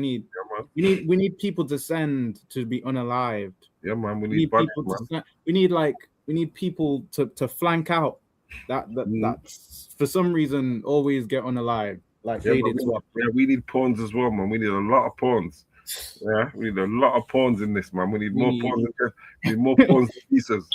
need people to send to be unalived. Yeah, man. We need people to send. We need people to flank out that for some reason always get unalived like they did. We need pawns as well, man. We need a lot of pawns. Yeah, we need a lot of pawns in this, man. We need more pawns. We need more pawns than pieces.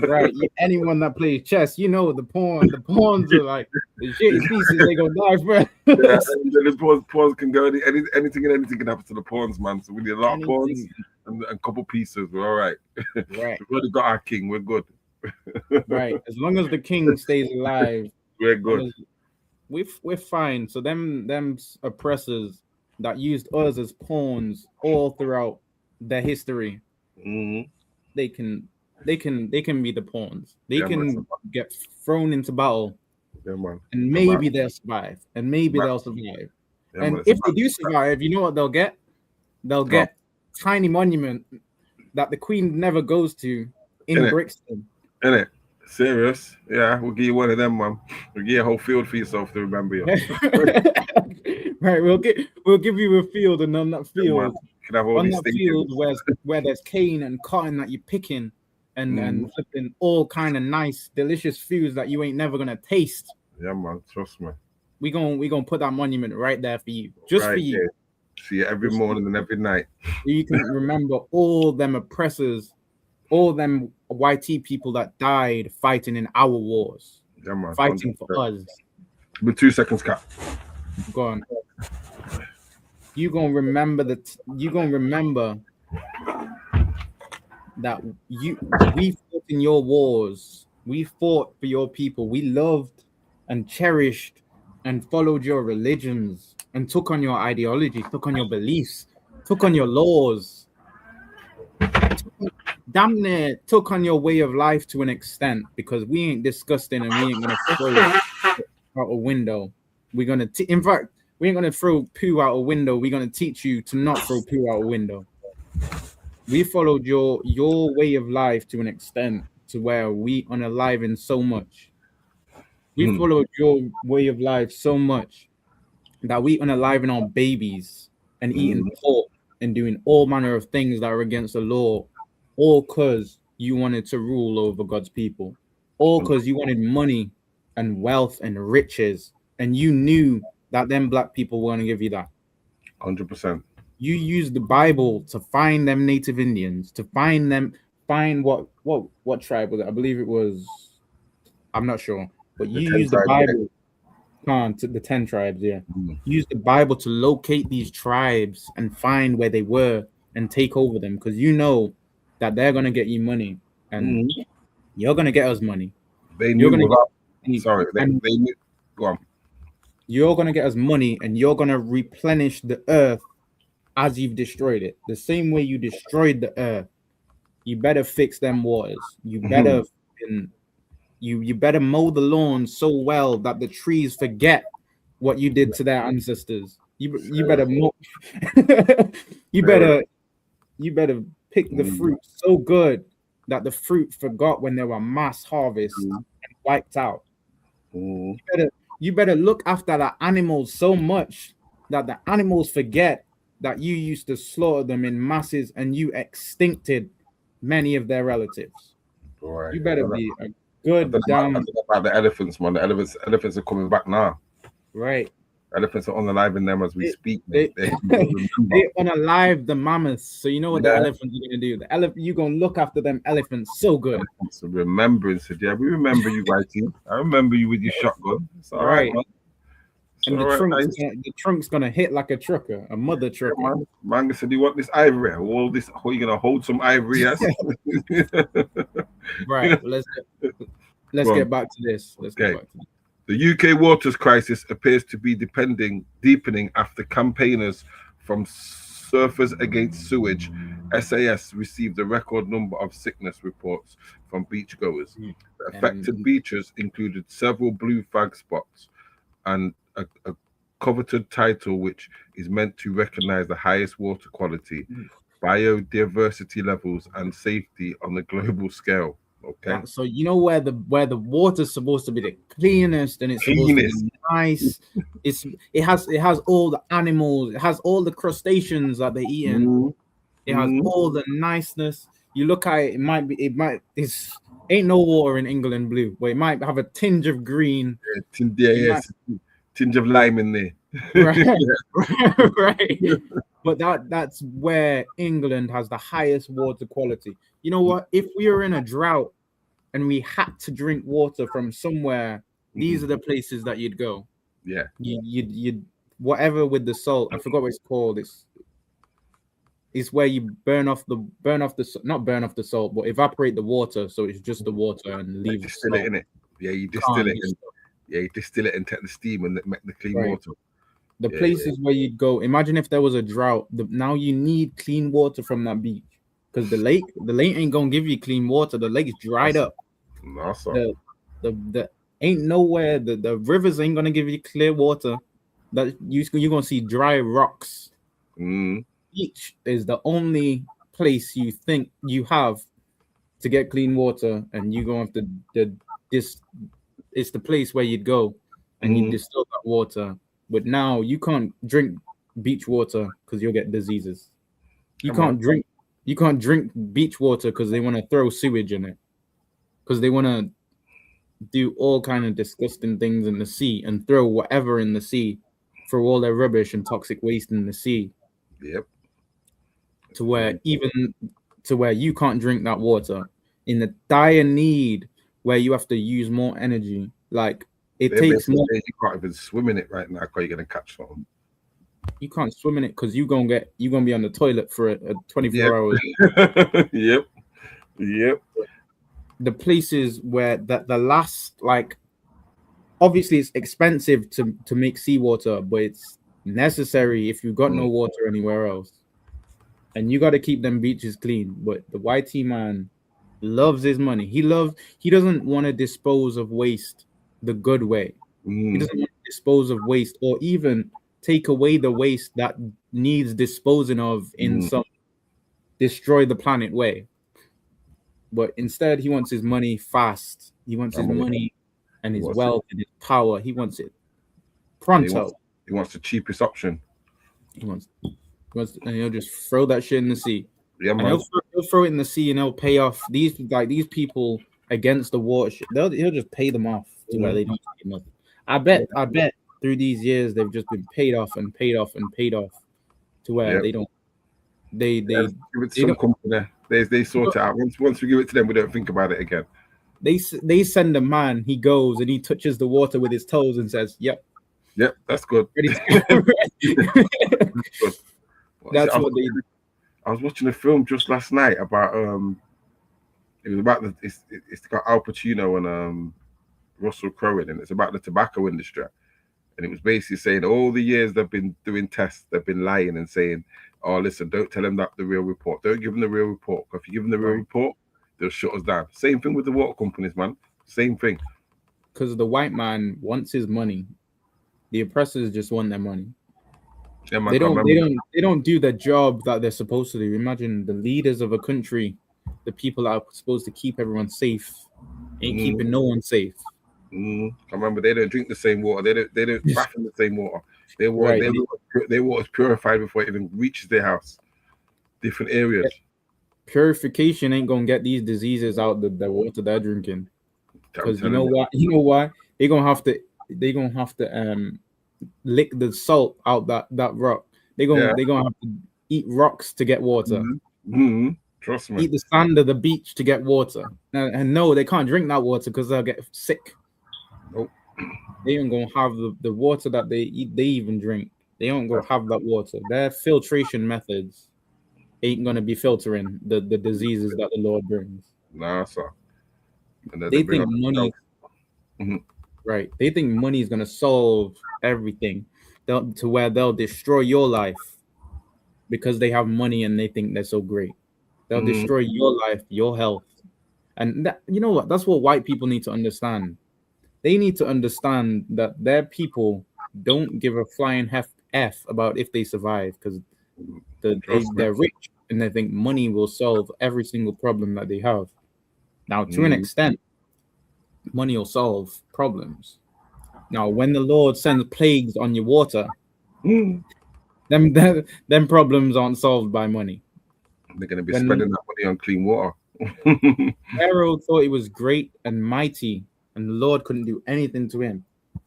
Right. Anyone that plays chess, you know the pawns are like the shitty pieces. They gonna die first. The pawns can go anything can happen to the pawns, man. So we need a lot of pawns and a couple pieces. We're all right. Right. We've already got our king. We're good. Right. As long as the king stays alive, we're good. We're fine. So them oppressors that used us as pawns all throughout their history, they can be the pawns. They can get thrown into battle, and maybe they'll survive. And maybe they'll survive. And if they do survive, you know what they'll get? They'll get tiny monument that the Queen never goes to in Brixton. Innit? Serious? Yeah, we'll give you one of them, man. We'll give you a whole field for yourself to remember you. Right, we'll give you a field, and on that field, on that field where there's cane and cotton that you're picking, and flipping all kind of nice, delicious foods that you ain't never gonna taste. Yeah, man, trust me. We gonna put that monument right there for you, just for you. See you every morning and every night. You can remember all them oppressors, all them YT people that died fighting in our wars. Yeah, man, fighting for us. With 2 seconds, Cap. Go on. You gonna remember that we fought in your wars. We fought for your people. We loved and cherished and followed your religions and took on your ideology, took on your beliefs, took on your laws. Damn near took on your way of life to an extent, because we ain't disgusting and we ain't gonna throw it out a window. We're gonna in fact, we ain't gonna throw poo out a window. We're gonna teach you to not throw poo out a window. We followed your way of life to an extent to where we unaliven so much. We followed your way of life so much that we unaliven our babies and eating pork and doing all manner of things that are against the law, all because you wanted to rule over God's people, all because you wanted money and wealth and riches, and you knew that them black people were going to give you that. 100%. You used the Bible to find them Native Indians, to find what tribe was it? I believe it was, I'm not sure, but you used the Bible to the 10 tribes, yeah. Use the Bible to locate these tribes and find where they were and take over them, because you know that they're going to get you money, and you're going to get us money. They knew they knew. Go on. You're going to get us money, and you're going to replenish the earth as you've destroyed it. The same way you destroyed the earth, you better fix them waters. You better you better mow the lawn so well that the trees forget what you did to their ancestors. You better you better pick the fruit so good that the fruit forgot when there were mass harvests and wiped out. You better look after the animals so much that the animals forget that you used to slaughter them in masses and you extincted many of their relatives. Right. You better be a good I don't know about the elephants, man. The elephants are coming back now. Right. Elephants are unaliving them as we speak. They unalive the mammoths, so you know what the elephants are gonna do. You're gonna look after them elephants so good. It's a remembrance. Yeah, we remember you, YT. I remember you with your shotgun. It's all right, man. And the trunk's gonna hit like a trucker, a mother trucker. Yeah, man said, "You want this ivory? All this? How you gonna hold some ivory?" Yes. Right. Let's get back to this. Let's get back to this. The UK waters crisis appears to be deepening after campaigners from Surfers Against Sewage (SAS) received a record number of sickness reports from beachgoers. The affected beaches included several blue flag spots and a coveted title which is meant to recognize the highest water quality, biodiversity levels, and safety on a global scale. Okay. So you know where the water's supposed to be the cleanest and it's supposed to be nice. It has all the animals, it has all the crustaceans that they're eating. It has all the niceness. You look at it, it's ain't no water in England blue, but it might have a tinge of green. Tinge of lime in there. Right. But that's where England has the highest water quality. You know what? If we were in a drought and we had to drink water from somewhere, these are the places that you'd go. Yeah. You'd whatever with the salt. I forgot what it's called. It's where you not burn off the salt, but evaporate the water, so it's just the water and leave distill it in it. Yeah, you distill it. You distill it and take the steam and make the clean water. The places where you'd go. Imagine if there was a drought. Now you need clean water from that beach because the lake ain't gonna give you clean water. The lake's dried up. The ain't nowhere. The rivers ain't gonna give you clear water. That you're gonna see dry rocks. Beach is the only place you think you have to get clean water, and you gonna have to it's the place where you'd go and you distill that water. But now you can't drink beach water because you'll get diseases. You can't drink beach water because they want to throw sewage in it. Because they want to do all kind of disgusting things in the sea and throw whatever in the sea, throw all their rubbish and toxic waste in the sea. Yep. To where you can't drink that water in the dire need where you have to use more energy. Like it takes more. You can't even swim in it right now because you're gonna catch something. You can't swim in it because you're gonna be on the toilet for a 24 hours. Yep. The places where the last, like, obviously it's expensive to make seawater, but it's necessary if you've got no water anywhere else. And you got to keep them beaches clean. But the YT man loves his money. He doesn't want to dispose of waste the good way. He doesn't want to dispose of waste or even take away the waste that needs disposing of in some destroy the planet way. But instead, he wants his money fast. He wants his money and his wealth and his power. He wants it pronto. He wants the cheapest option. He wants, and he'll just throw that shit in the sea. Yeah, man. And he'll throw it in the sea, and he'll pay off these people against the water. He'll just pay them off to where they don't get nothing. I bet through these years they've just been paid off and paid off and paid off to where they don't. They give it to some company. They sort it out. Once we give it to them, we don't think about it again. They send a man. He goes and he touches the water with his toes and says, "Yep, that's good." That's what they do. I was watching a film just last night about it was about it's got Al Pacino and Russell Crowe in it, and it's about the tobacco industry. And it was basically saying all the years they've been doing tests, they've been lying and saying, "Oh, listen, don't tell them that the real report. Don't give them the real report. If you give them the real report, they'll shut us down." Same thing with the water companies, man. Same thing. Because the white man wants his money. The oppressors just want their money. Yeah, man, They I don't. remember. They don't do the job that they're supposed to do. Imagine the leaders of a country, the people that are supposed to keep everyone safe, ain't keeping no one safe. I remember they don't drink the same water. They don't bath in the same water. Their water, Right. their water is purified before it even reaches their house. Different areas. Purification ain't gonna get these diseases out the water they're drinking. Because you telling know you. what? You know why? They're gonna have to lick the salt out that rock. They're gonna have to eat rocks to get water. Trust me. Eat the sand of the beach to get water. And no, they can't drink that water because they'll get sick. Nope. They ain't gonna have the water that they eat. They even drink. They don't go have that water. Their filtration methods ain't gonna be filtering the diseases that the Lord brings. Nah, sir. And then They bring think up money, right? They think money is gonna solve everything, to where they'll destroy your life because they have money and they think they're so great. They'll destroy your life, your health, and that, you know what? That's what white people need to understand. They need to understand that their people don't give a flying f about if they survive because they're rich and they think money will solve every single problem that they have. Now, to an extent, money will solve problems. Now, when the Lord sends plagues on your water, them problems aren't solved by money. They're going to be spending that money on clean water. Pharaoh thought he was great and mighty, and the Lord couldn't do anything to him.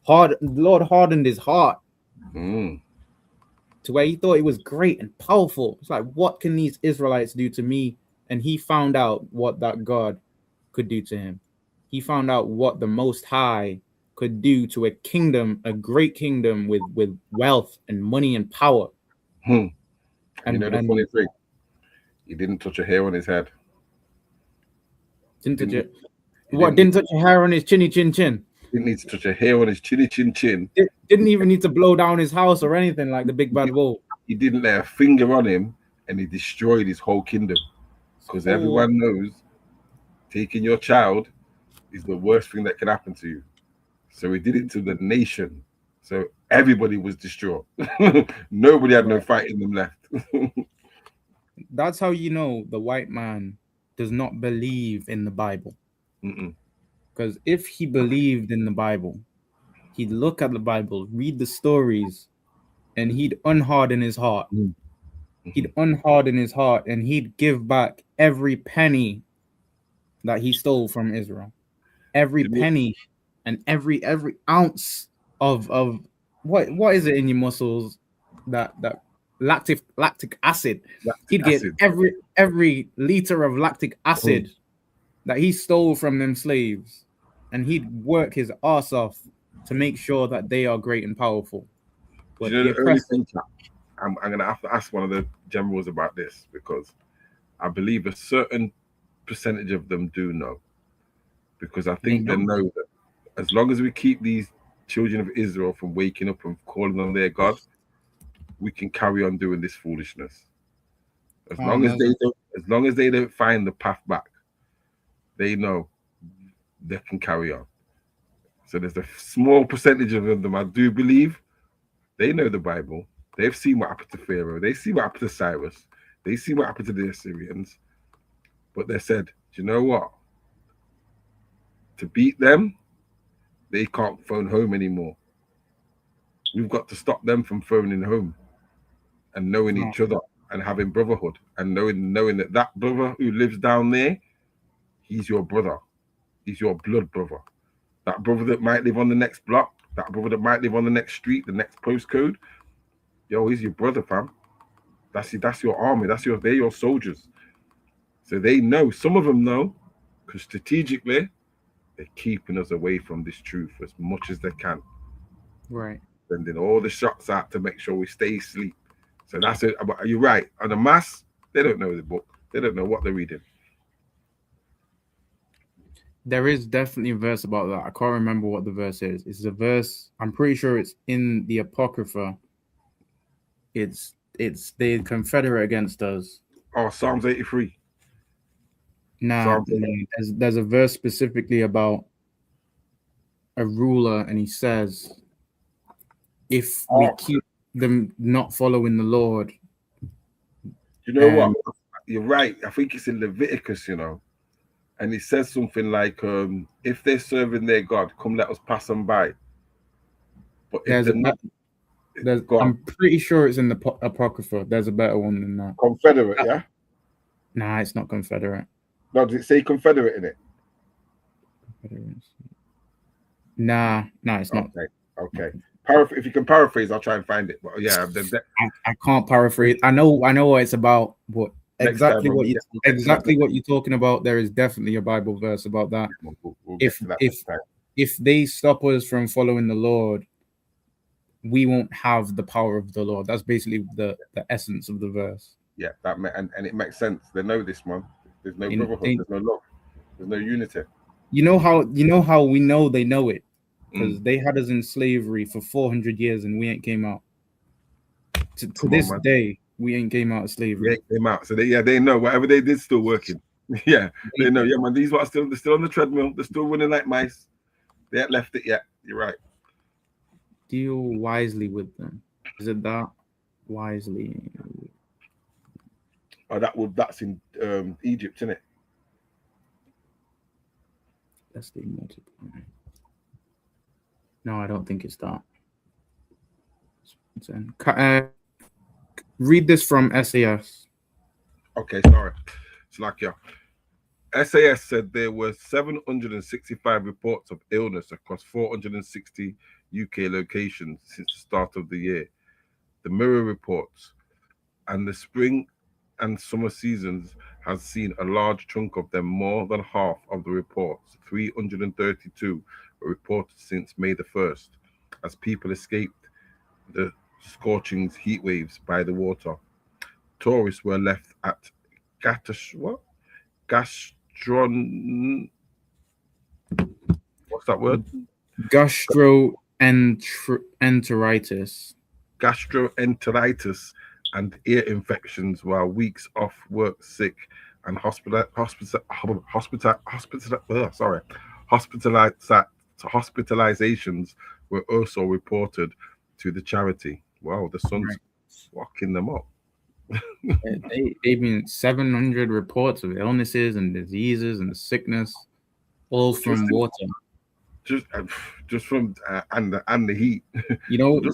The Lord hardened his heart to where he thought he was great and powerful. It's like, what can these Israelites do to me? And he found out what that God could do to him. He found out what the Most High could do to a kingdom, a great kingdom with wealth and money and power. And you know the funny thing? He didn't touch a hair on his head. Didn't touch a hair on his chinny chin chin? Didn't need to touch a hair on his chinny chin chin. Didn't even need to blow down his house or anything like the big bad wolf. He didn't lay a finger on him, and he destroyed his whole kingdom. Because everyone knows taking your child is the worst thing that can happen to you. So he did it to the nation. So everybody was distraught. Nobody had no fight in them left. That's how you know the white man does not believe in the Bible. Because if he believed in the Bible, he'd look at the Bible, read the stories, and he'd unharden his heart. He'd unharden his heart, and he'd give back every penny that he stole from Israel. Every penny and every ounce of what is it in your muscles that lactic acid. He'd get every liter of lactic acid that he stole from them slaves, and he'd work his ass off to make sure that they are great and powerful. But you know, the only thing I'm going to have to ask one of the generals about this, because I believe a certain percentage of them do know, because I think they know that as long as we keep these children of Israel from waking up and calling on their God, we can carry on doing this foolishness. As long as they don't find the path back, they know they can carry on. So there's a small percentage of them I do believe they know the Bible. They've seen what happened to Pharaoh. They see what happened to Cyrus. They see what happened to the Assyrians. But they said, do you know what? To beat them, they can't phone home anymore. We've got to stop them from phoning home and knowing each other and having brotherhood and knowing that brother who lives down there, he's your brother. He's your blood brother. That brother that might live on the next block, that brother that might live on the next street, the next postcode, yo, he's your brother, fam. That's your army. They're your soldiers. So they know. Some of them know, because strategically, they're keeping us away from this truth as much as they can. Right. Sending all the shots out to make sure we stay asleep. So that's it. But you're right. On the mass, they don't know the book. They don't know what they're reading. There is definitely a verse about that. I can't remember what the verse is. It's a verse. I'm pretty sure it's in the Apocrypha. It's they confederate against us. Oh, Psalms 83. Nah, there's a verse specifically about a ruler, and he says, if we keep them not following the Lord. You know what? You're right. I think it's in Leviticus, and it says something like, if they're serving their God, come let us pass them by. But if they're not, I'm pretty sure it's in the Apocrypha. There's a better one than that. Confederate, yeah? Nah, it's not Confederate. No, does it say Confederate in it? Nah, it's not. Okay. If you can paraphrase, I'll try and find it. But yeah, I can't paraphrase. I know what it's about, but exactly what you're talking about. There is definitely a Bible verse about that. If they stop us from following the Lord, we won't have the power of the Lord. That's basically the essence of the verse. Yeah, and it makes sense. They know this, man. There's no brotherhood. There's no love. There's no unity. You know how we know they know it, because they had us in slavery for 400 years and we ain't came out. To this day, we ain't came out of slavery. They came out, so they know whatever they did still working. Yeah, they know. Yeah, man, these are they're still on the treadmill. They're still running like mice. They ain't left it yet. You're right. Deal wisely with them. Is it that wisely? Oh, that's in Egypt, isn't it? That's the multiple. No, I don't think it's that. Read this from SAS. Okay, sorry. It's like SAS said there were 765 reports of illness across 460 UK locations since the start of the year. The Mirror reports, and the spring and summer seasons has seen a large chunk of them. More than half of the reports, 332, were reported since May the 1st, as people escaped the scorching heat waves by the water. Tourists were left at what's that word? Gastroenteritis. Gastroenteritis and ear infections, while weeks off work sick and hospitalizations were also reported to the charity. Wow, the sun's walking them up. They've been 700 reports of illnesses and diseases and sickness, all from water. Just from and the heat. You know what?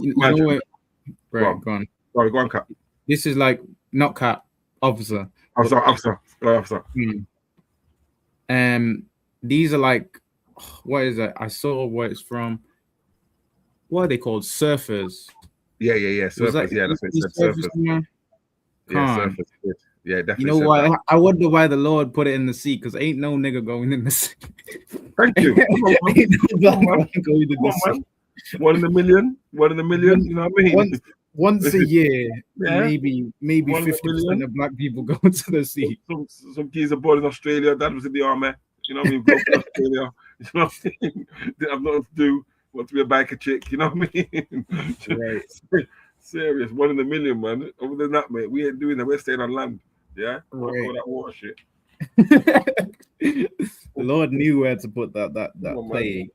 Right, go on. Sorry, go on, Cap. This is like not Cap, officer. Officer. These are like, what is it? I saw where it's from. What are they called? Surfers. Yeah. Surfers. Yeah, that's what it said. Surfers. Yeah, surfers. Yeah, definitely. You know why? I wonder why the Lord put it in the sea, because ain't no nigga going in the sea. Thank you. Ain't no black man going in the sea. 1 in a million. 1 in a million. You know what I mean? Once a year, yeah. maybe 50% of black people go to the sea. Some kids are born in Australia. Dad was in the army. You know what I mean? Go to Australia. You know what I mean? Didn't have nothing to do. Want to be a biker chick. You know what I mean? Right. Serious. 1 in a million, man. Other than that, mate, we ain't doing that. We're staying on land. Yeah. Right. All that water shit. The Lord knew where to put that plague.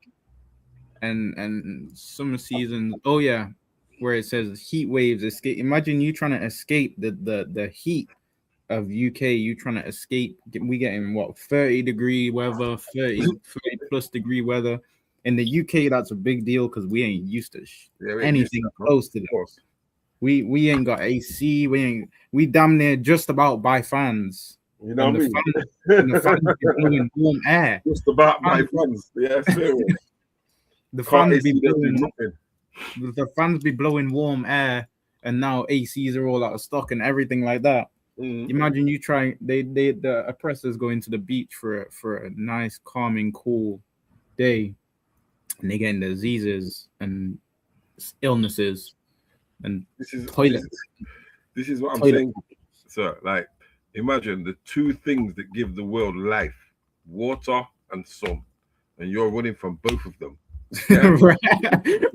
And summer seasons. Oh yeah, where it says heat waves escape. Imagine you trying to escape the heat of UK. You trying to escape. We getting what 30-degree weather, 30 plus degree weather. In the UK, that's a big deal because we ain't used to anything close to that. We ain't got AC. We damn near just about buy fans. You know what I mean? The fans be blowing warm air. Just about buy fans. Yeah, serious. The fans be blowing warm air, and now ACs are all out of stock and everything like that. Imagine you trying. The oppressors go into the beach for a nice, calming, cool day, and they getting diseases and illnesses and toilets. This is what I'm saying, sir. Like, imagine the two things that give the world life: water and sun, and you're running from both of them. Yeah.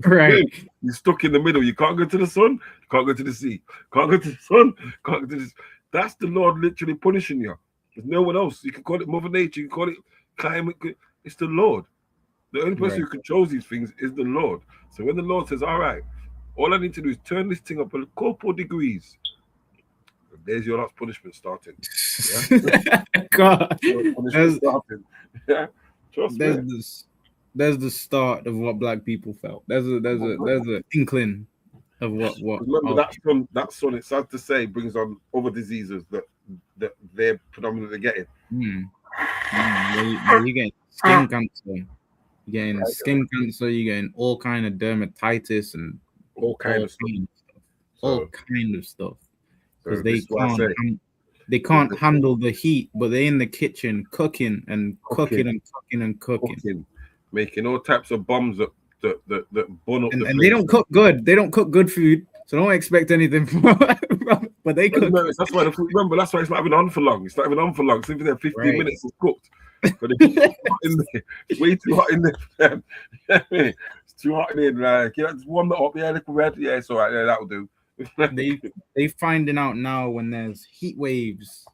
Right. You're stuck in the middle. You can't go to the sun, you can't go to the sea, can't go to the sun, can't go to this. That's the Lord literally punishing you. There's no one else. You can call it Mother Nature, you can call it climate. It's the Lord. The only person who controls these things is the Lord. So when the Lord says, all right, All I need to do is turn this thing up a couple degrees. There's your last punishment starting. Yeah? God, punishment starting. Yeah, trust me. There's the start of what black people felt. There's a inkling of what. Remember that sun. It's sad to say, brings on other diseases that they're predominantly getting. You're getting skin cancer. You're getting skin cancer. You're getting all kind of dermatitis and all kind of stuff. All kind of stuff. Because So they can't handle the heat, but they're in the kitchen cooking, making all types of bombs that burn up. And they don't cook good. They don't cook good food, so don't expect anything from. But they cook. That's why the food. Remember, that's why it's not even on for long. It's not even on for long. It's even there 15 minutes. It's cooked. But it's way too hot in there. It's too hot in there. Like, just warm that up. Yeah, little red. Yeah, it's all right. Yeah, that'll do. They finding out now when there's heat waves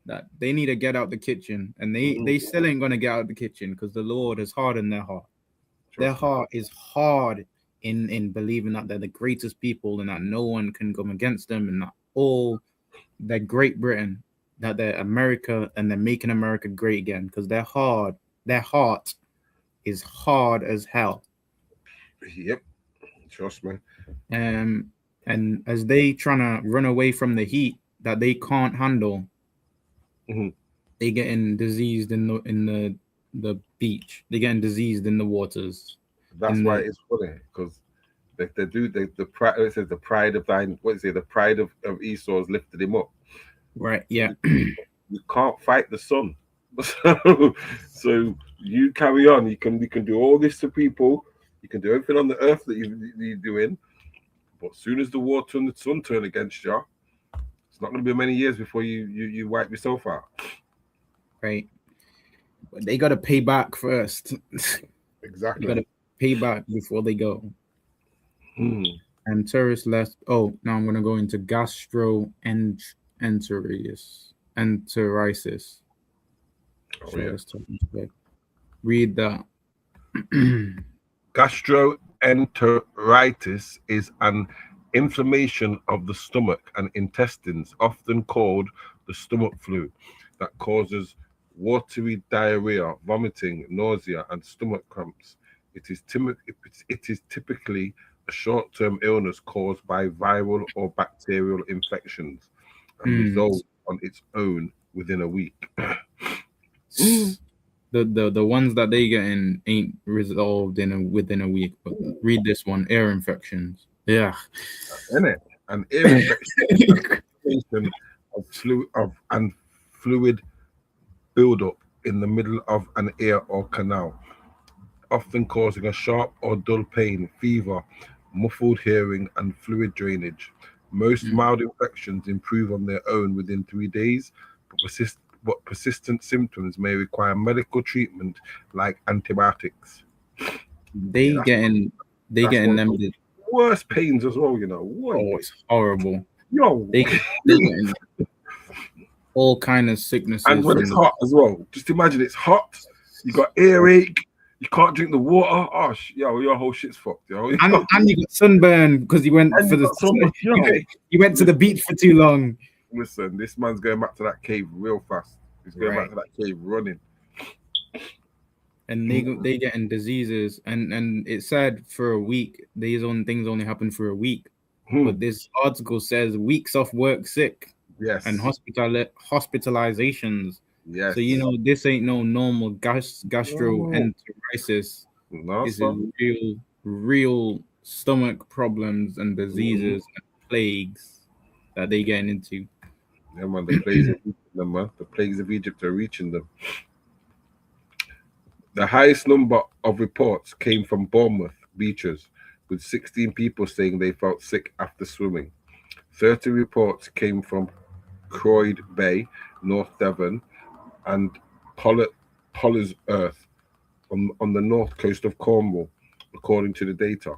that they need to get out the kitchen, and they still ain't gonna get out the kitchen because the Lord has hardened their heart. Their heart is hard in believing that they're the greatest people and that no one can come against them, and that all they're Great Britain, that they're America, and they're making America great again because their heart is hard as hell. Yep, trust me. And as they trying to run away from the heat that they can't handle, they getting diseased in the beach. They getting diseased in the waters. That's why it's funny because the pride. It says the pride of thine. What is it? The pride of Esau has lifted him up. Right. Yeah. You can't fight the sun. So you carry on. You can do all this to people. You can do everything on the earth that you're doing. But as soon as the water and the sun turn against you, it's not going to be many years before you wipe yourself out. Right. But they got to pay back first. Exactly. They got to pay back before they go. And terrorists left. Oh, now I'm going to go into gastroenteritis. Read that. Gastroenteritis is an inflammation of the stomach and intestines, often called the stomach flu, that causes watery diarrhea, vomiting, nausea, and stomach cramps. It is typically a short-term illness caused by viral or bacterial infections and resolves on its own within a week. The ones that they get in ain't resolved within a week. But read this one: air infections. Yeah, isn't it? An ear infection and fluid buildup in the middle of an ear or canal, often causing a sharp or dull pain, fever, muffled hearing, and fluid drainage. Most mild infections improve on their own within 3 days, but persistent symptoms may require medical treatment like antibiotics. They getting them worst pains as well, you know. Oh, it's horrible. Yo, they getting all kind of sicknesses. And when it's hot as well, just imagine it's hot. You got earache. You can't drink the water. Oh, your whole shit's fucked, yo. And you got sunburn because you went for the. You went to the beach for too long. Listen, this man's going back to that cave real fast. He's going back to that cave running. And they getting diseases, and it said for a week. These things only happen for a week, but this article says weeks off work sick. Yes. And hospitalizations. Yes. So this ain't no normal gastroenteritis. No, this is real stomach problems and diseases and plagues that they getting into. Yeah, man, the plagues of Egypt, man. The plagues of Egypt are reaching them. The highest number of reports came from Bournemouth beaches, with 16 people saying they felt sick after swimming. 30 reports came from Croyd Bay, North Devon, and Poller's Earth on the north coast of Cornwall, according to the data.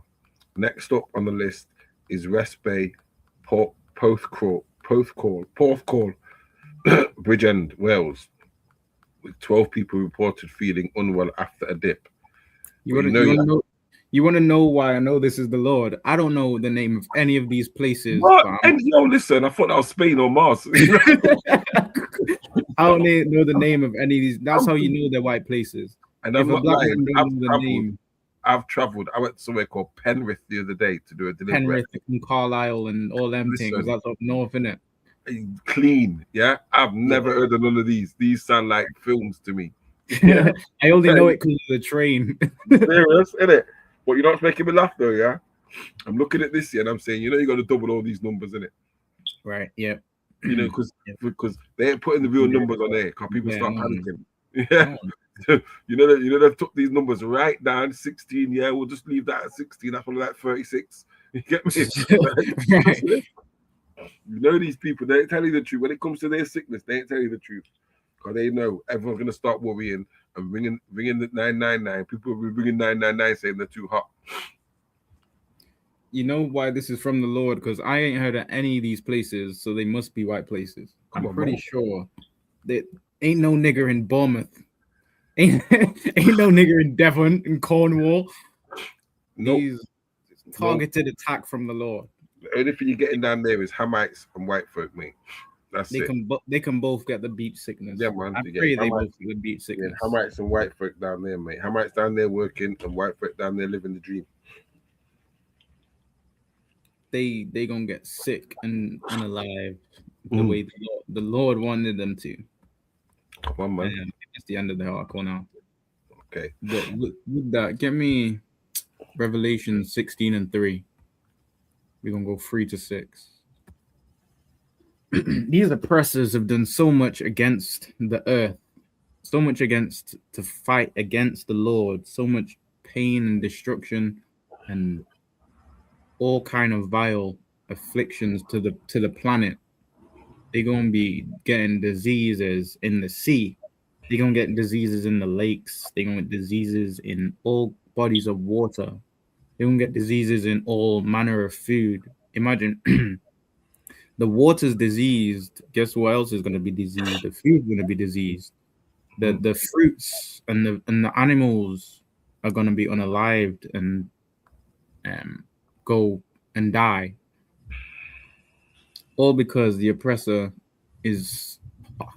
Next up on the list is Rest Bay, Porthcawl, Bridgend, Wales, with 12 people reported feeling unwell after a dip. You want to You want to know why I know this is the Lord? I don't know the name of any of these places. What? But And yo, listen, I thought that was Spain or Mars. I don't know the name of any of these. That's how you know they're white places. And If I'm a not black lying. man don't know the name, I've traveled. I went somewhere called Penrith the other day to do a delivery. Penrith and Carlisle and all them things. Listen. That's up north, innit? Clean, yeah. I've never heard of none of these. These sound like films to me. Yeah. I only know it because of the train. Serious, innit? But you know what's making me laugh though, yeah? I'm looking at this here and I'm saying, you know, you got to double all these numbers, innit? Right. Yeah. You know, because they ain't putting the real numbers on there because people start panicking. Yeah. you know they've took these numbers right down 16. Yeah, we'll just leave that at 16. That's probably like 36. You get me? Right. You know, these people, they ain't telling you the truth. When it comes to their sickness, they ain't telling you the truth. Because they know everyone's going to start worrying and ringing the 999. People will be ringing 999 saying they're too hot. You know why this is from the Lord? Because I ain't heard of any of these places, so they must be white places. I'm pretty sure that ain't no nigger in Bournemouth. Ain't no nigger in Devon, in Cornwall. Nope. These targeted attack from the Lord. The only thing you're getting down there is Hamites and white folk, mate. That's it. They can both get the beach sickness. Yeah, man. I pray they both get the beach sickness. Yeah, Hamites and white folk down there, mate. Hamites down there working and white folk down there living the dream. They gonna get sick and unalive the way the Lord wanted them to. Come on, man. It's the end of the article now. Okay. But with that, get me Revelation 16:3. We're gonna go 3 to 6. These oppressors have done so much against the earth, so much to fight against the Lord, so much pain and destruction and all kind of vile afflictions to the planet. They're gonna be getting diseases in the sea. They're gonna get diseases in the lakes. They're gonna get diseases in all bodies of water. They're gonna get diseases in all manner of food. Imagine the water's diseased. Guess what else is gonna be diseased? The food's gonna be diseased. The fruits and the animals are gonna be unalived and go and die. All because the oppressor has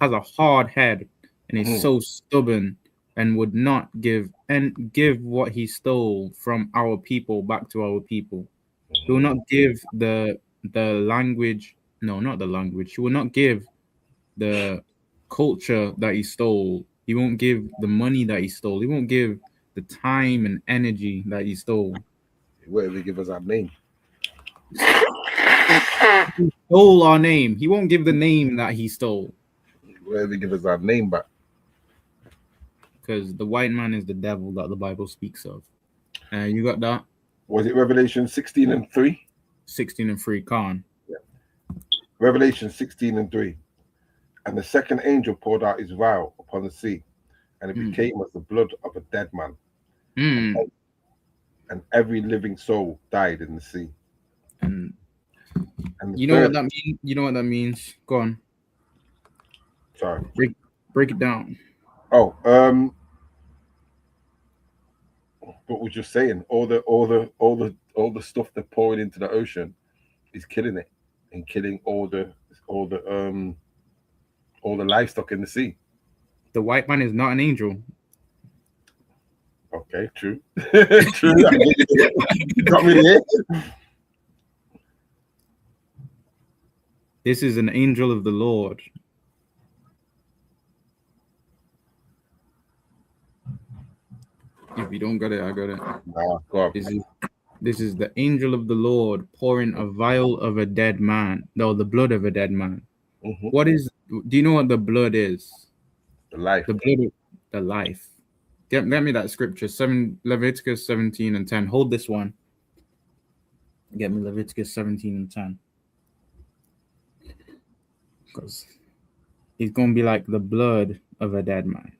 a hard head and is so stubborn and would not give what he stole from our people back to our people. He will not give the language. No, not the language. He will not give the culture that he stole. He won't give the money that he stole. He won't give the time and energy that he stole. He won't even give us our name. He stole our name. He won't give the name that he stole. He won't even give us our name back. Because the white man is the devil that the Bible speaks of. You got that? Was it Revelation 16:3? 16:3, Khan. Yeah. Revelation 16:3. And the second angel poured out his vial upon the sea, and it became as the blood of a dead man. And every living soul died in the sea. And you know what that means? You know what that means? Go on. Sorry. Break it down. Oh, what was just saying? All the stuff they're pouring into the ocean is killing it and killing all the livestock in the sea. The white man is not an angel. Okay, true. True. You got me there. This is an angel of the Lord. If you don't get it, I got it. Nah, go on. This is the angel of the Lord pouring a vial of a dead man. No, the blood of a dead man. What is? Do you know what the blood is? The life. The blood. The life. Get me that scripture. Leviticus 17:10. Hold this one. Get me Leviticus 17:10. Because he's gonna be like the blood of a dead man.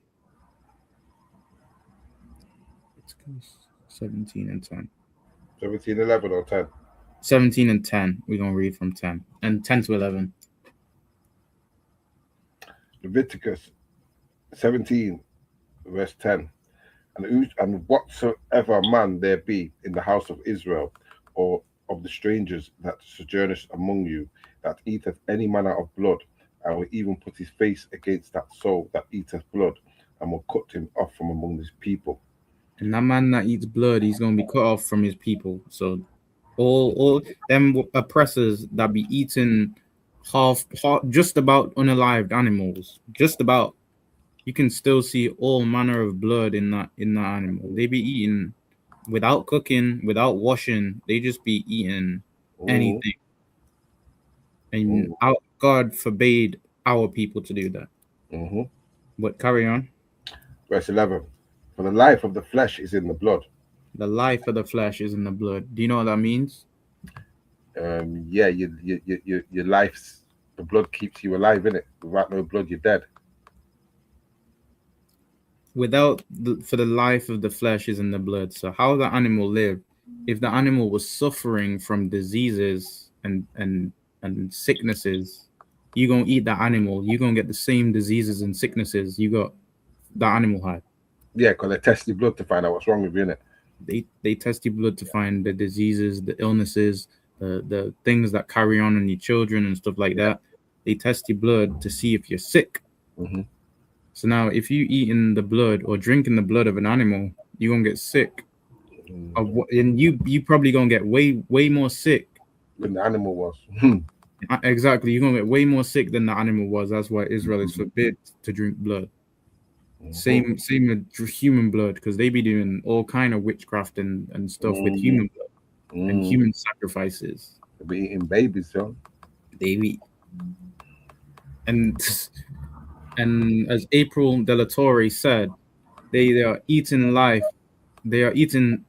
17:10. 17:11 or 10? 17 and 10. We're gonna read from 10 and 10 to 11. Leviticus 17, verse 10. And whatsoever man there be in the house of Israel, or of the strangers that sojourneth among you, that eateth any manner of blood, and will even put his face against that soul that eateth blood, and will cut him off from among his people. And that man that eats blood, he's going to be cut off from his people. So all them oppressors that be eating half just about unalived animals, just about, you can still see all manner of blood in that animal. They be eating without cooking, without washing. They just be eating anything. And God forbade our people to do that. But carry on. Verse 11. For the life of the flesh is in the blood. The life of the flesh is in the blood. Do you know what that means? Yeah, your life's, the blood keeps you alive, innit? Without no blood, you're dead. For the life of the flesh is in the blood. So how the animal lived, if the animal was suffering from diseases and sicknesses, you're gonna eat that animal, you're gonna get the same diseases and sicknesses you got that animal had. Yeah, because they test your blood to find out what's wrong with you, innit? They test your blood to find the diseases, the illnesses, the things that carry on in your children and stuff like that. They test your blood to see if you're sick. So now, if you eating the blood or drinking the blood of an animal, you're gonna get sick. And you probably gonna get way more sick than the animal was. Exactly, you're gonna get way more sick than the animal was. That's why Israel is forbid to drink blood. Same with human blood, because they be doing all kind of witchcraft and stuff with human blood and human sacrifices. They be eating babies, yo. They be, and as April De La Torre said, they are eating life. They are eating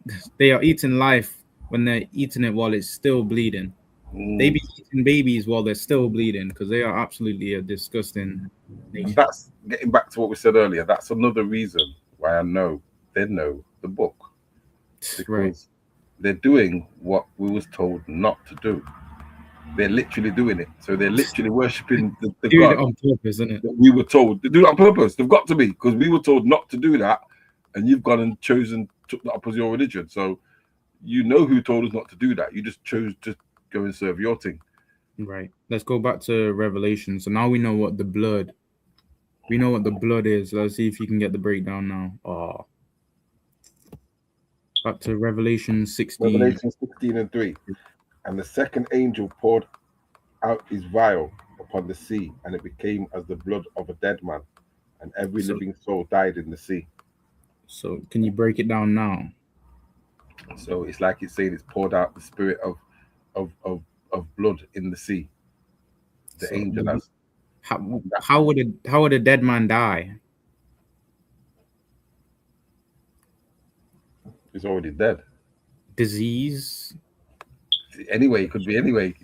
life when they're eating it while it's still bleeding. They be eating babies while they're still bleeding, because they are absolutely a disgusting nation. That's getting back to what we said earlier. That's another reason why I know they know the book, because they're doing what we was told not to do. They're literally doing it. So they're literally worshiping the God it on purpose, isn't it? that we were told to do it on purpose. They've got to be, because we were told not to do that, and you've gone and took that up as your religion. So you know who told us not to do that. You just chose to go and serve your thing. Right. Let's go back to Revelation. So now we know what the blood. We know what the blood is. Let's see if you can get the breakdown now. Back to Revelation 16. Revelation 16 and 3. And the second angel poured out his vial upon the sea, and it became as the blood of a dead man, and every living soul died in the sea. So can you break it down now? So it's like it's saying it's poured out the spirit of blood in the sea. The angel has. How would a dead man die? He's already dead. Disease. Anyway, it could be anyway.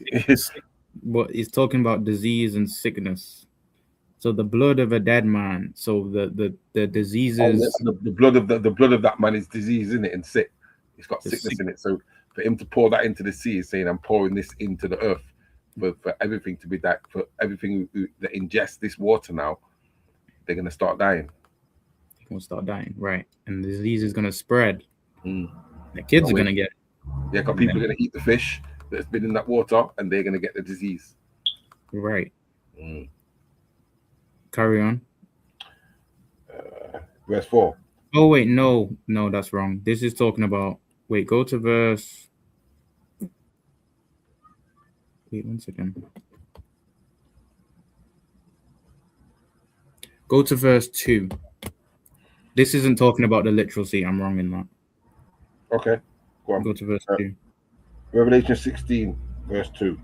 But he's talking about disease and sickness. So the blood of a dead man. So the diseases. The blood of that man is disease, isn't it? And sick. It's got sickness in it. So for him to pour that into the sea is saying, I'm pouring this into the earth for everything to be that, for everything that ingests this water now, they're going to start dying. They're going to start dying, right. And the disease is going to spread. The kids are going to get it. Yeah, because people are going to eat the fish that's been in that water, and they're going to get the disease. Right. Carry on. Verse 4. Oh, wait, no, that's wrong. This is talking about, go to verse. Wait 1 second. Go to verse 2. This isn't talking about the literal sea. I'm wrong in that. Okay. Go on. Go to verse 2. Revelation 16, verse 2.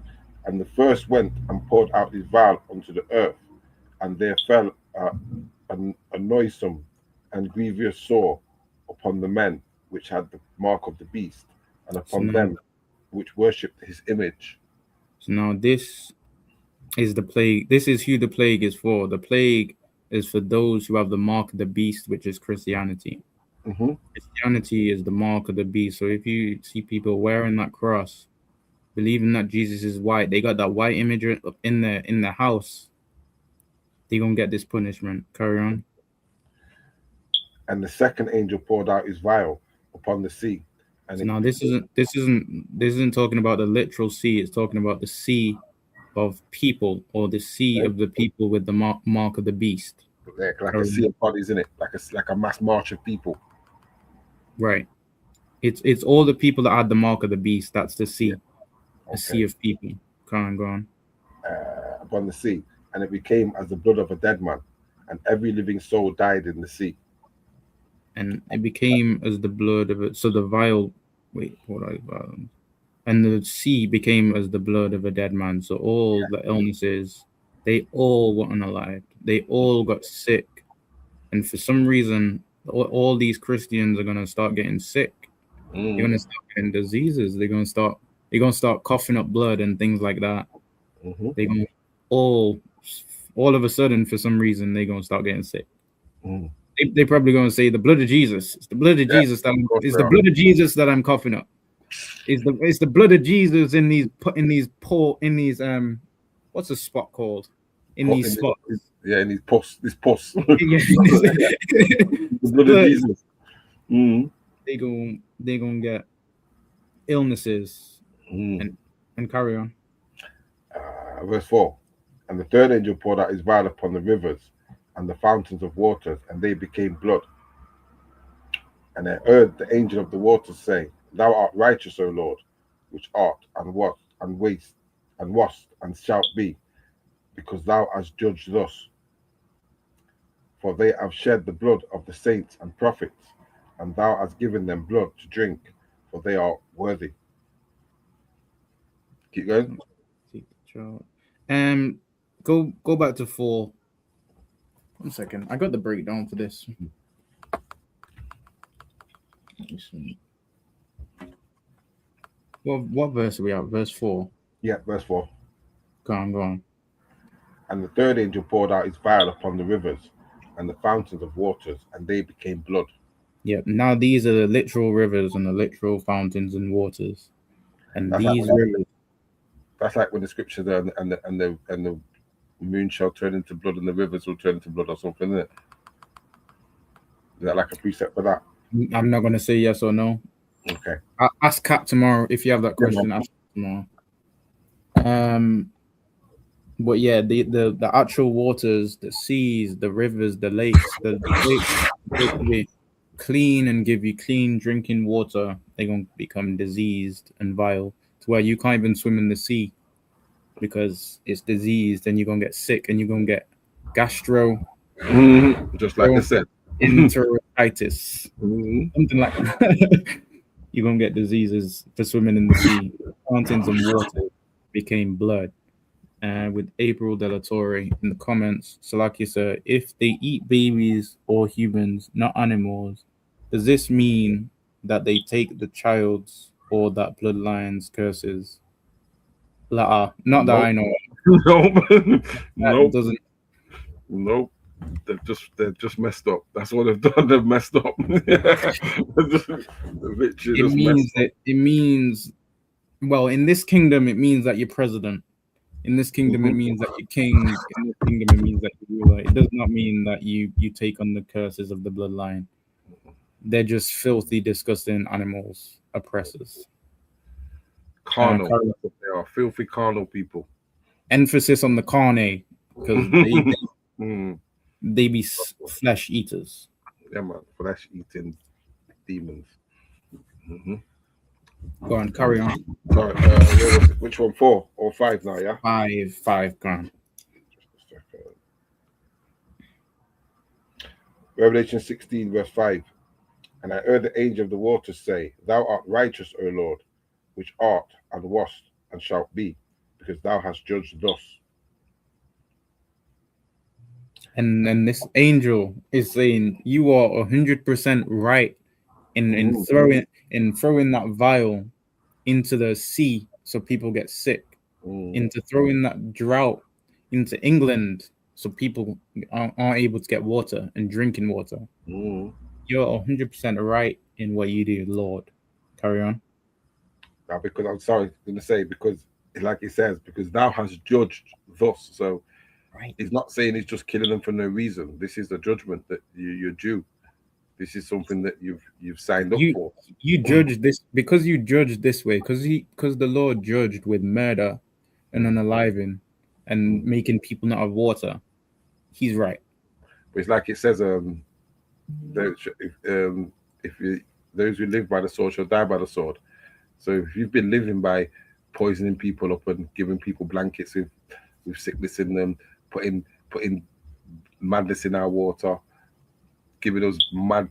And the first went and poured out his vial unto the earth, and there fell a noisome and grievous sore upon the men which had the mark of the beast, and upon them which worshipped his image. So now this is the plague. This is who the plague is for. The plague is for those who have the mark of the beast, which is Christianity. Christianity is the mark of the beast. So if you see people wearing that cross, believing that Jesus is white, they got that white image in their house, they're gonna get this punishment. Carry on. And the second angel poured out his vial upon the sea. And So now this isn't talking about the literal sea. It's talking about the sea of people, or the sea of the people with the mark of the beast. like a sea of bodies, in it, like a mass march of people. Right. It's all the people that had the mark of the beast. That's the sea, a sea of people. Go on. Upon the sea, and it became as the blood of a dead man, and every living soul died in the sea. And it became as the blood of it. So the vial, and the sea became as the blood of a dead man. So all the illnesses, they all were unalive. They all got sick, and for some reason, all these Christians are gonna start getting sick. They're gonna start getting diseases. They're gonna start coughing up blood and things like that. They're gonna all of a sudden, for some reason, they're gonna start getting sick. They probably gonna say the blood of Jesus. It's the blood of Jesus that the blood of Jesus that I'm coughing up. It's the blood of Jesus in these what's the spot called? These spots. Yeah, in these pus. The blood of Jesus. They gonna get illnesses and carry on. Verse 4. And the third angel poured out his vial upon the rivers and the fountains of waters, and they became blood. And I heard the angel of the waters say, Thou art righteous, O Lord, which art and was and wast and shalt be, because thou hast judged thus. For they have shed the blood of the saints and prophets, and thou hast given them blood to drink, for they are worthy. Keep going. Go back to 4. 1 second. I got the breakdown for this. Let me see. What verse are we at? Verse 4. Yeah, verse 4. Go on. And the third angel poured out his vial upon the rivers and the fountains of waters, and they became blood. Yeah, now these are the literal rivers and the literal fountains and waters. And That's these like rivers. That's like when the scriptures are and the moon shall turn into blood and the rivers will turn into blood or something, isn't it? Is that like a precept for that? I'm not gonna say yes or no. Okay. Ask Cap tomorrow if you have that question. Ask tomorrow. But yeah, the actual waters, the seas, the rivers, the lakes, the lakes clean and give you clean drinking water. They're gonna become diseased and vile to where you can't even swim in the sea because it's diseased, and you're gonna get sick, and you're gonna get gastro. Just like I said. Enteritis, something like that. You're gonna get diseases for swimming in the sea. Fountains and water became blood. And with April De La Torre in the comments, Salaki said, if they eat babies or humans, not animals, does this mean that they take the child's or that bloodline's curses? Not that I know. Nope. Doesn't. Nope. They're just messed up. That's what they've done. They've messed up. It means well, in this kingdom it means that you're president. In this kingdom it means that you're king. In this kingdom it means that you're ruler. It does not mean that you take on the curses of the bloodline. They're just filthy, disgusting animals, oppressors. Carnal. They are filthy carnal people. Emphasis on the carne, because they be flesh eaters. Yeah, man. Flesh eating demons. Go on, carry on. Sorry, which one? 4 or 5 now, yeah? 5, go on. Just a second. Revelation 16, verse 5. And I heard the angel of the waters say, Thou art righteous, O Lord, which art and wast and shalt be, because thou hast judged thus. And then this angel is saying, you are 100% right in throwing that vial into the sea so people get sick, into throwing that drought into England so people aren't able to get water and drinking water. You're 100% right in what you do, Lord. Carry on. Now, because I'm sorry, going to say, because like it says, because thou hast judged thus. So he's not saying he's just killing them for no reason. This is the judgment that you're due. this is something that you've signed up for. You judge this because you judge this way because the Lord judged with murder and unaliving and making people not have water. He's right. But it's like it says, if you those who live by the sword shall die by the sword. So if you've been living by poisoning people up and giving people blankets with sickness in them, putting madness in our water, giving us mad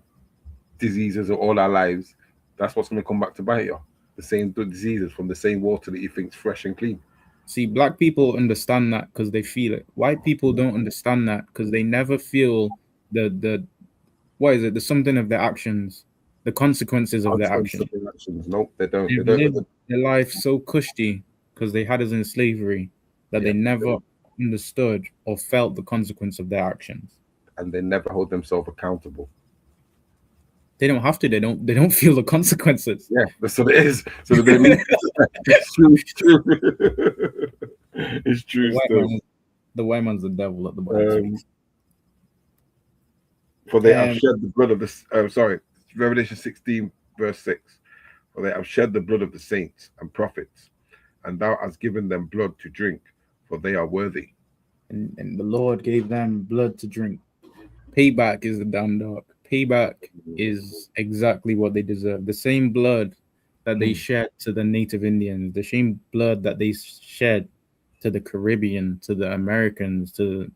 diseases all our lives, that's what's going to come back to bite you. The same diseases from the same water that you think's fresh and clean. See, black people understand that because they feel it. White people don't understand that because they never feel the what is it? The something of their actions, the consequences of their actions. Nope, they don't. They've lived their life so cushy because they had us in slavery that they never understood or felt the consequence of their actions. And they never hold themselves accountable. They don't have to. They don't feel the consequences. Yeah, that's what it is. So they need. It's true. It's true. It's true. The white man's the devil at the bottom. For they have shed the blood of the. Revelation 16 verse 6. For they have shed the blood of the saints and prophets, and thou hast given them blood to drink, for they are worthy. And the Lord gave them blood to drink. Payback is the damn dog. Payback is exactly what they deserve. The same blood that they shed to the Native Indians, the same blood that they shed to the Caribbean, to the Americans, to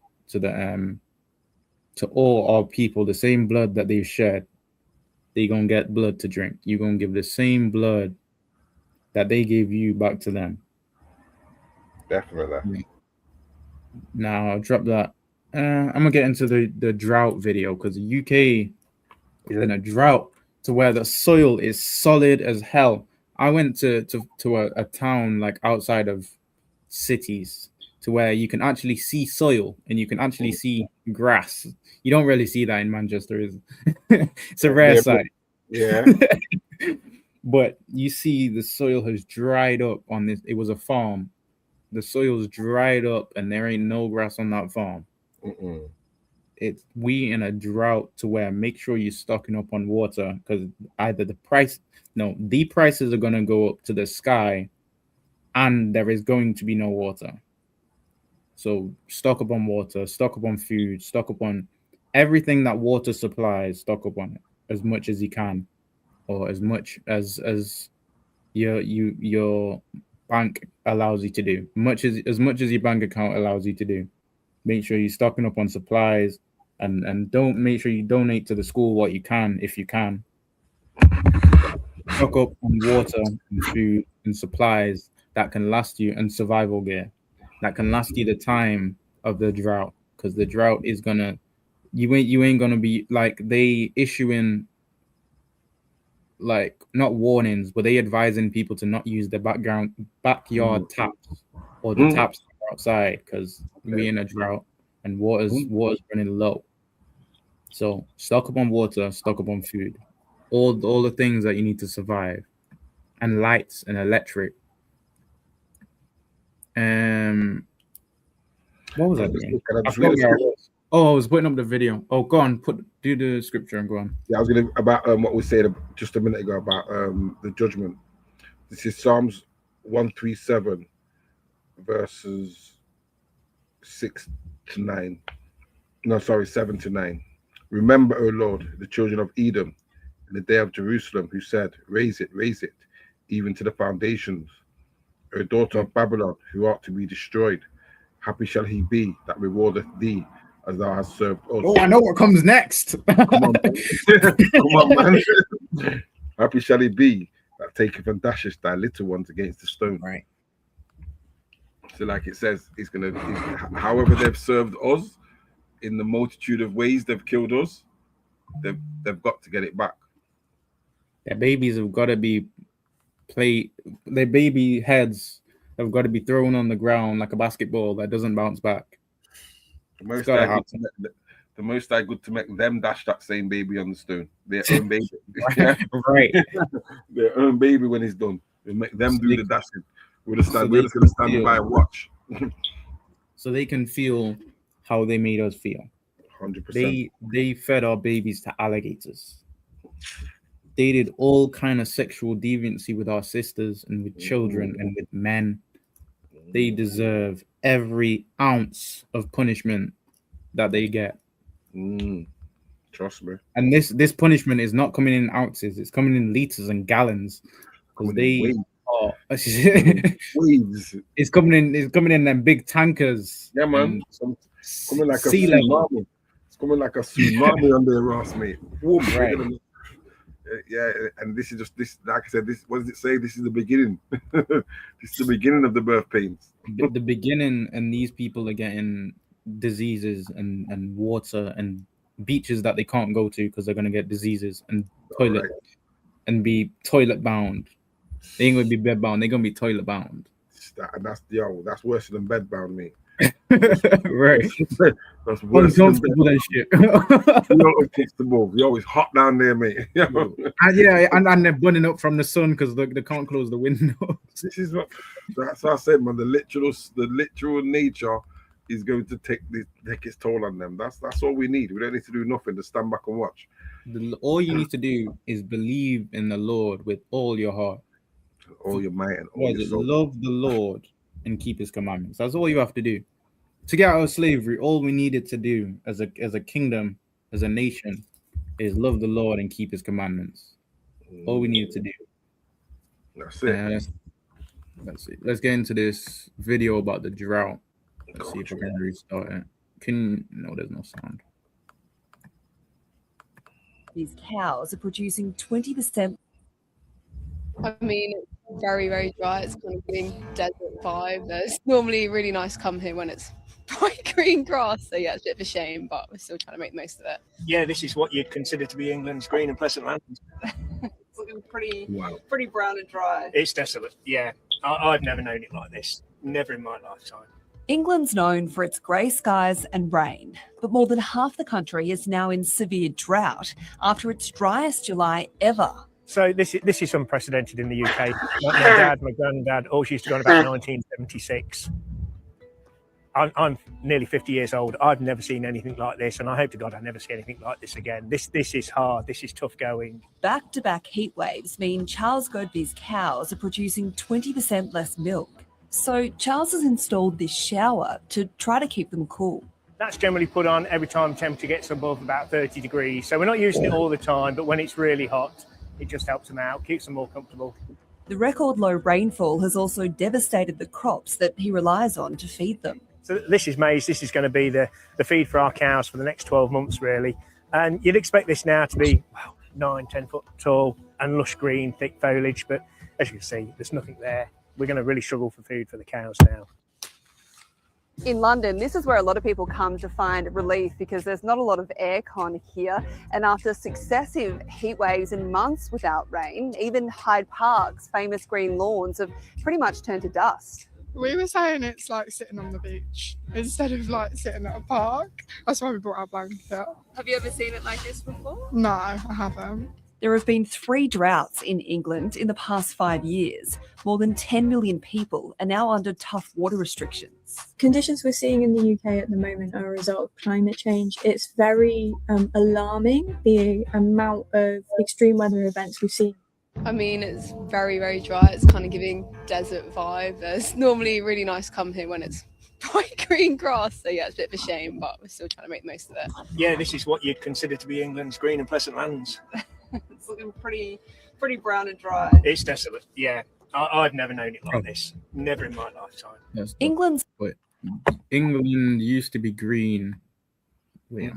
all our people, the same blood that they shed, they gonna get blood to drink. You're gonna give the same blood that they gave you back to them. Definitely. Now I'll drop that. I'm gonna get into the drought video because the UK is in a drought to where the soil is solid as hell. I went to a town like outside of cities to where you can actually see soil and you can actually see grass. You don't really see that in Manchester, is it? It's a rare sight. Yeah. But you see the soil has dried up on this. It was a farm. The soil's dried up and there ain't no grass on that farm. We in a drought to where make sure you're stocking up on water because either the prices are going to go up to the sky and there is going to be no water. So stock up on water, stock up on food, stock up on everything that water supplies, stock up on it as much as you can, or as much as your bank allows you to do. As much as your bank account allows you to do. Make sure you're stocking up on supplies and don't make sure you donate to the school what you can if you can. Stock up on water and food and supplies that can last you, and survival gear that can last you the time of the drought, because the drought is gonna you ain't gonna be like they issuing like not warnings, but they advising people to not use the backyard taps or the taps outside because we're in a drought and water's running low. So stock up on water, stock up on food, all the things that you need to survive, and lights and electric. What was I doing? I was putting up the video. Oh, go on, do the scripture and go on. Yeah, I was gonna about what we said just a minute ago about the judgment. This is Psalms 137, verses 7 to 9. Remember, O Lord, the children of Edom, in the day of Jerusalem, who said, raise it, even to the foundations. O daughter of Babylon, who art to be destroyed. Happy shall he be that rewardeth thee, as thou hast served us. Oh, I know what comes next. Come on, man. Come on, man. Happy shall he be that taketh and dasheth thy little ones against the stone. Right. So like it says, however they've served us, in the multitude of ways they've killed us, they've got to get it back. Their babies have got to be their baby heads have got to be thrown on the ground like a basketball that doesn't bounce back. The most I good to make them dash that same baby on the stone. Their own baby. Right. Their own baby when it's done. We make them do the dashing. We're just going to stand by and watch. So they can feel how they made us feel. 100%. They fed our babies to alligators. They did all kind of sexual deviancy with our sisters and with children and with men. They deserve every ounce of punishment that they get. Trust me. And this punishment is not coming in ounces; it's coming in liters and gallons. Because they are, it's coming in them big tankers. Yeah, man. It's coming like a sea level. tsunami. It's coming like a tsunami on their ass, mate. Boom, Right. Yeah, and this is just this. Like I said, this. What does it say? This is the beginning. This is the beginning of the birth pains. The beginning, and these people are getting diseases and water and beaches that they can't go to because they're gonna get diseases and toilet and be toilet bound. They ain't gonna be bed bound. They're gonna be toilet bound. That's worse than bed bound, mate. Right. That's worse uncomfortable than shit. You're uncomfortable. You're always hot down there, mate. and they're burning up from the sun because they can't close the windows. This is what that's what I said, man. The literal nature is going to take its toll on them. That's all we need. We don't need to do nothing. Just stand back and watch. All you need to do is believe in the Lord with all your heart, all your might, and all your soul. Love the Lord and keep His commandments. That's all you have to do. To get out of slavery, all we needed to do as a kingdom, as a nation, is love the Lord and keep His commandments. All we needed to do. That's it. Let's see. Let's get into this video about the drought. Let's see if I can restart it. No, there's no sound. These cows are producing 20%. I mean, it's very, very dry. It's kind of giving desert vibe. There's normally really nice come here when it's bright green grass. So yeah, it's a bit of a shame, but we're still trying to make the most of it. Yeah, this is what you'd consider to be England's green and pleasant lands. It's looking pretty brown and dry. It's desolate. Yeah, I've never known it like this. Never in my lifetime. England's known for its grey skies and rain, but more than half the country is now in severe drought after its driest July ever. So this is unprecedented in the UK. My dad, my granddad, all used to go on about 1976. I'm nearly 50 years old. I've never seen anything like this, and I hope to God I never see anything like this again. This is hard. This is tough going. Back-to-back heat waves mean Charles Godby's cows are producing 20% less milk. So Charles has installed this shower to try to keep them cool. That's generally put on every time temperature gets above about 30 degrees. So we're not using it all the time, but when it's really hot, it just helps them out, keeps them more comfortable. The record low rainfall has also devastated the crops that he relies on to feed them. So this is maize. This is going to be the feed for our cows for the next 12 months, really. And you'd expect this now to be 9-10 foot tall and lush green, thick foliage. But as you can see, there's nothing there. We're going to really struggle for food for the cows now. In London, this is where a lot of people come to find relief because there's not a lot of aircon here. And after successive heat waves and months without rain, even Hyde Park's famous green lawns have pretty much turned to dust. We were saying it's like sitting on the beach instead of like sitting at a park. That's why we brought our blanket. Have you ever seen it like this before? No, I haven't. There have been 3 droughts in England in the past 5 years. More than 10 million people are now under tough water restrictions. Conditions we're seeing in the UK at the moment are a result of climate change. It's very alarming, the amount of extreme weather events we've seen. I mean, it's very, very dry. It's kind of giving desert vibe. There's normally really nice come here when it's bright green grass. So yeah, it's a bit of a shame, but we're still trying to make the most of it. Yeah, this is what you'd consider to be England's green and pleasant lands. It's looking pretty brown and dry. It's desolate. Yeah, I've never known it like this. Never in my lifetime. Yes, England's... But England used to be green. Wait,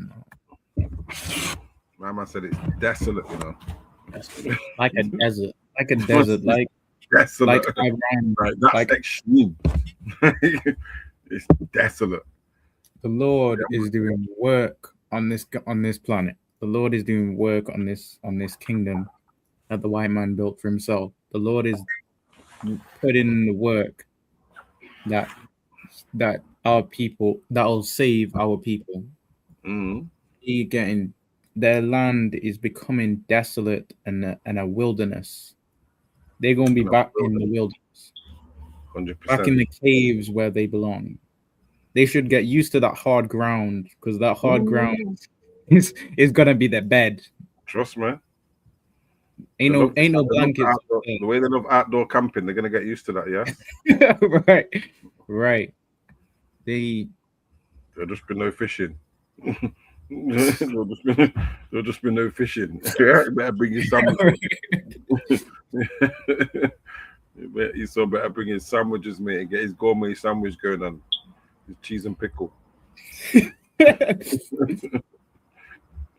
My man said it's desolate, you know. Like a desert. Like a desert. Like desolate. Like Iran. Right, that's extreme. It's desolate. The Lord is doing work on this planet. The Lord is doing work on this kingdom that the white man built for himself. The Lord is putting in the work that our people, that will save our people. Their land is becoming desolate and a wilderness. They're going to be back in the wilderness, 100%. back in the caves where they belong. They should get used to that hard ground because that hard ground is going to be their bed. Trust me. Ain't no blankets. The way they love outdoor camping, they're gonna get used to that, yeah. Right. There'll just be no fishing. there'll just be no fishing. You better bring your sandwiches. You better bring his sandwiches, mate, and get his gourmet sandwich going on. His cheese and pickle.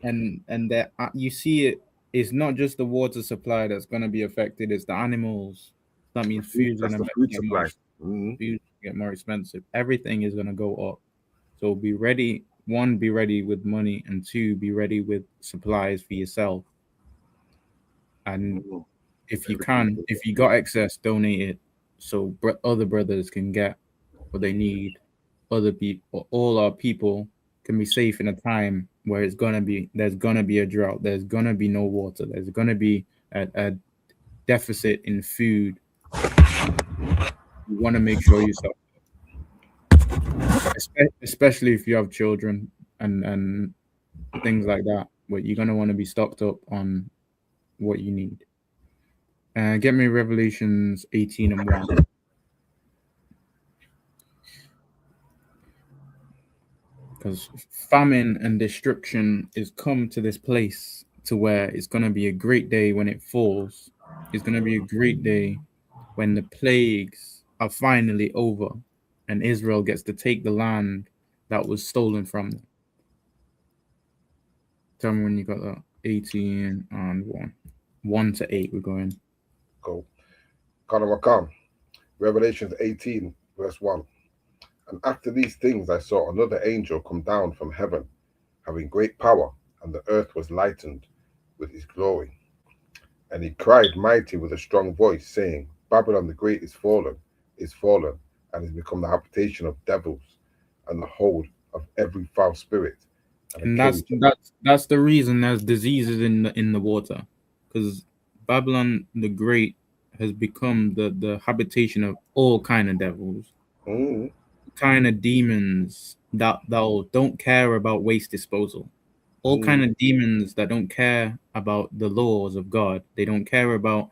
and that you see it's not just the water supply that's going to be affected, it's the animals. That means food's going to get more expensive. Everything is going to go up. So be ready. One, be ready with money, and two, be ready with supplies for yourself. And if you got excess, donate it so other brothers can get what they need. Other people, all our people can be safe in a time where there's gonna be a drought, there's gonna be no water, there's gonna be a deficit in food. You want to make sure yourself, especially if you have children and things like that, where you're gonna want to be stocked up on what you need. Get me Revelations 18:1. Because famine and destruction is come to this place to where it's going to be a great day when it falls. It's going to be a great day when the plagues are finally over and Israel gets to take the land that was stolen from them. Tell me when you got that. 18 and 1. 1 to 8 we're going. Cool. Kanawakam. Revelations 18, verse 1. And after these things I saw another angel come down from heaven, having great power, and the earth was lightened with his glory. And he cried mighty with a strong voice, saying, Babylon the Great is fallen, and is become the habitation of devils, and the hold of every foul spirit. And that's the reason there's diseases in the water, because Babylon the Great has become the habitation of all kind of devils. Kind of demons that don't care about waste disposal, all kind of demons that don't care about the laws of God. They don't care about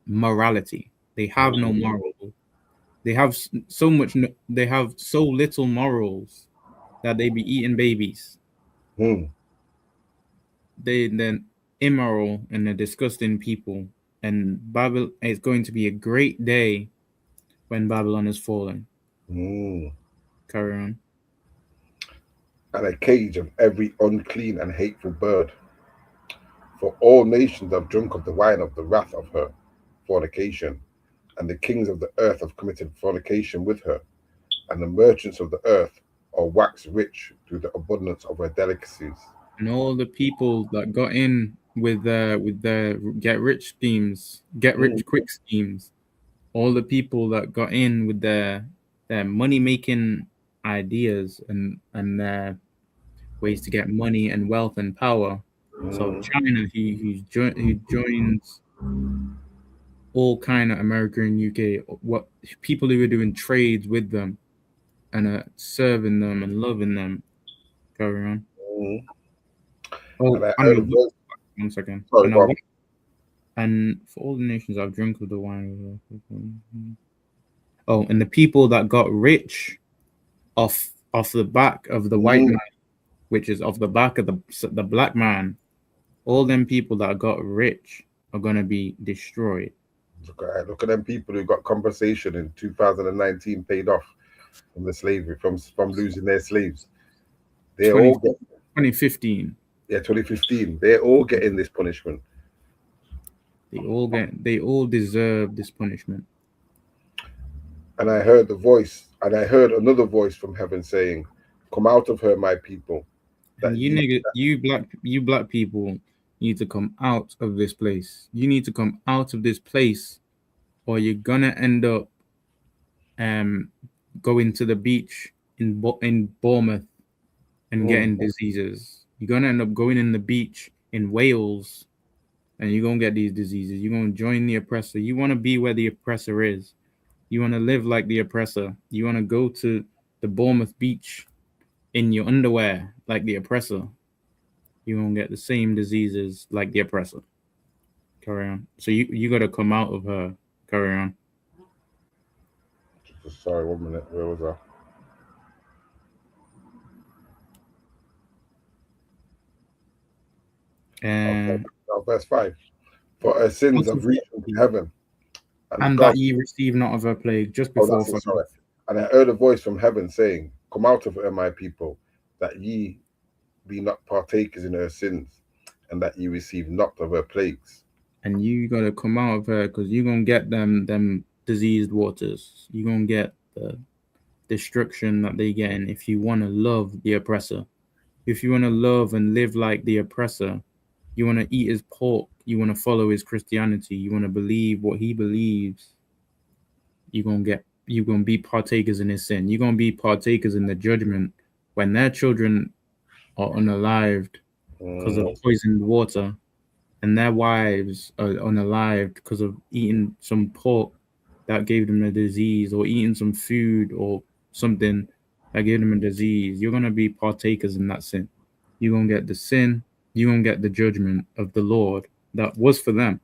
morality. They have no moral. They have so little morals that they be eating babies. They're immoral and they're disgusting people. And Babylon is going to be a great day when Babylon is falling. Carry on. And a cage of every unclean and hateful bird. For all nations have drunk of the wine of the wrath of her fornication, and the kings of the earth have committed fornication with her, and the merchants of the earth are waxed rich through the abundance of her delicacies. And all the people that got in with the get rich quick schemes, all the people that got in with their money making ideas and their ways to get money and wealth and power. So China, he joins all kind of America and UK, what people who are doing trades with them and serving them and loving them. Carry on. One second. And for all the nations I've drunk of the wine. And the people that got rich off the back of the white man, which is off the back of the black man, all them people that got rich are gonna be destroyed. Look at them people who got compensation in 2019 paid off from the slavery, from losing their slaves. They all get 2015. Yeah, 2015. They're all getting this punishment. They all deserve this punishment. And I heard another voice from heaven saying, "Come out of her, my people." And you black people need to come out of this place. You need to come out of this place, or you're gonna end up going to the beach in Bournemouth and getting diseases. You're gonna end up going in the beach in Wales, and you're gonna get these diseases. You're gonna join the oppressor. You want to be where the oppressor is. You want to live like the oppressor. You want to go to the Bournemouth beach in your underwear like the oppressor. You're gonna get the same diseases like the oppressor. Carry on. So you got to come out of her. Carry on. Sorry, 1 minute. Where was I? And verse 5. For her sins have reached into heaven. And God, that ye receive not of her plague, just oh, before. that's it, sorry. And I heard a voice from heaven saying, Come out of her, my people, that ye be not partakers in her sins, and that ye receive not of her plagues. And you got to come out of her, because you're going to get them diseased waters. You're going to get the destruction that they get in if you want to love the oppressor. If you want to love and live like the oppressor, you want to eat his pork, you want to follow his Christianity, you want to believe what he believes, you're going to be partakers in his sin. You're going to be partakers in the judgment when their children are unalived because of poisoned water, and their wives are unalived because of eating some pork that gave them a disease, or eating some food or something that gave them a disease. You're going to be partakers in that sin. You're going to get the sin. You're going to get the judgment of the Lord that was for them,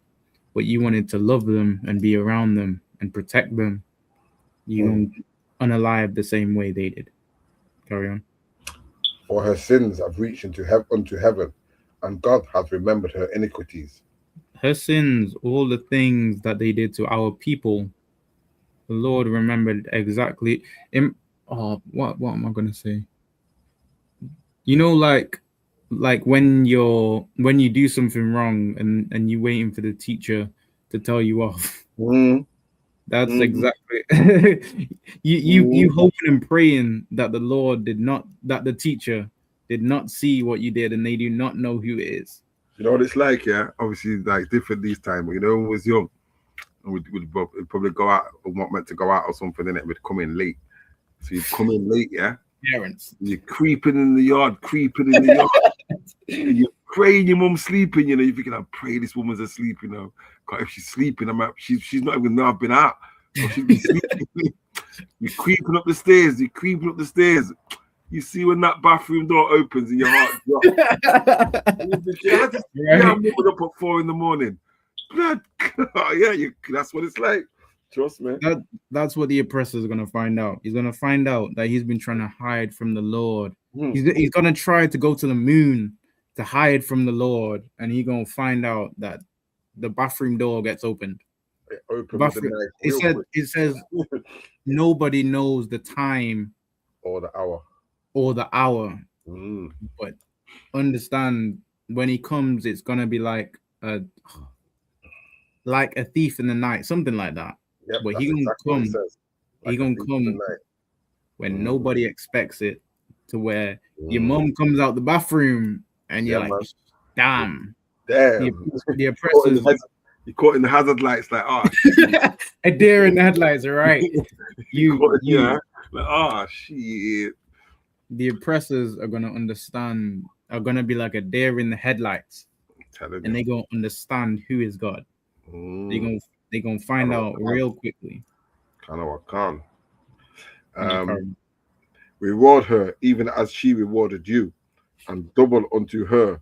but you wanted to love them and be around them and protect them. You're going to unalive the same way they did. Carry on. For her sins have reached unto heaven, and God hath remembered her iniquities. Her sins, all the things that they did to our people, the Lord remembered exactly. What am I going to say? You know, like when you do something wrong and you're waiting for the teacher to tell you off. That's exactly you hoping and praying that the Lord that the teacher did not see what you did, and they do not know who it is. You know what it's like, yeah? Obviously, like different these times. But you know, when we was young, and we'd probably go out, or not meant to go out or something, and it would come in late. So you'd come in late, yeah? Parents. You're creeping in the yard, and you're praying your mum's sleeping, you know, you're thinking, I pray this woman's asleep, you know. Because if she's sleeping, she's not even know I've been out. Or she's been sleeping. You're creeping up the stairs, You see when that bathroom door opens and your heart drops. I'm moving up at 4 a.m. Blood, yeah, that's what it's like. Trust me. That's what the oppressor is gonna find out. He's gonna find out that he's been trying to hide from the Lord. He's gonna try to go to the moon to hide from the Lord, and he's gonna find out that the bathroom door gets opened. It says nobody knows the time or the hour. But understand, when he comes, it's gonna be like a thief in the night, something like that. Yep, but he's gonna come when nobody expects it, to where your mom comes out the bathroom and you're like, damn. The oppressors. You're caught in the hazard lights, like, a deer in the headlights, all right. Shit. The oppressors are gonna understand, are gonna be like a deer in the headlights, and they're gonna understand who is God. They're gonna find out real quickly. Reward her even as she rewarded you, and double unto her,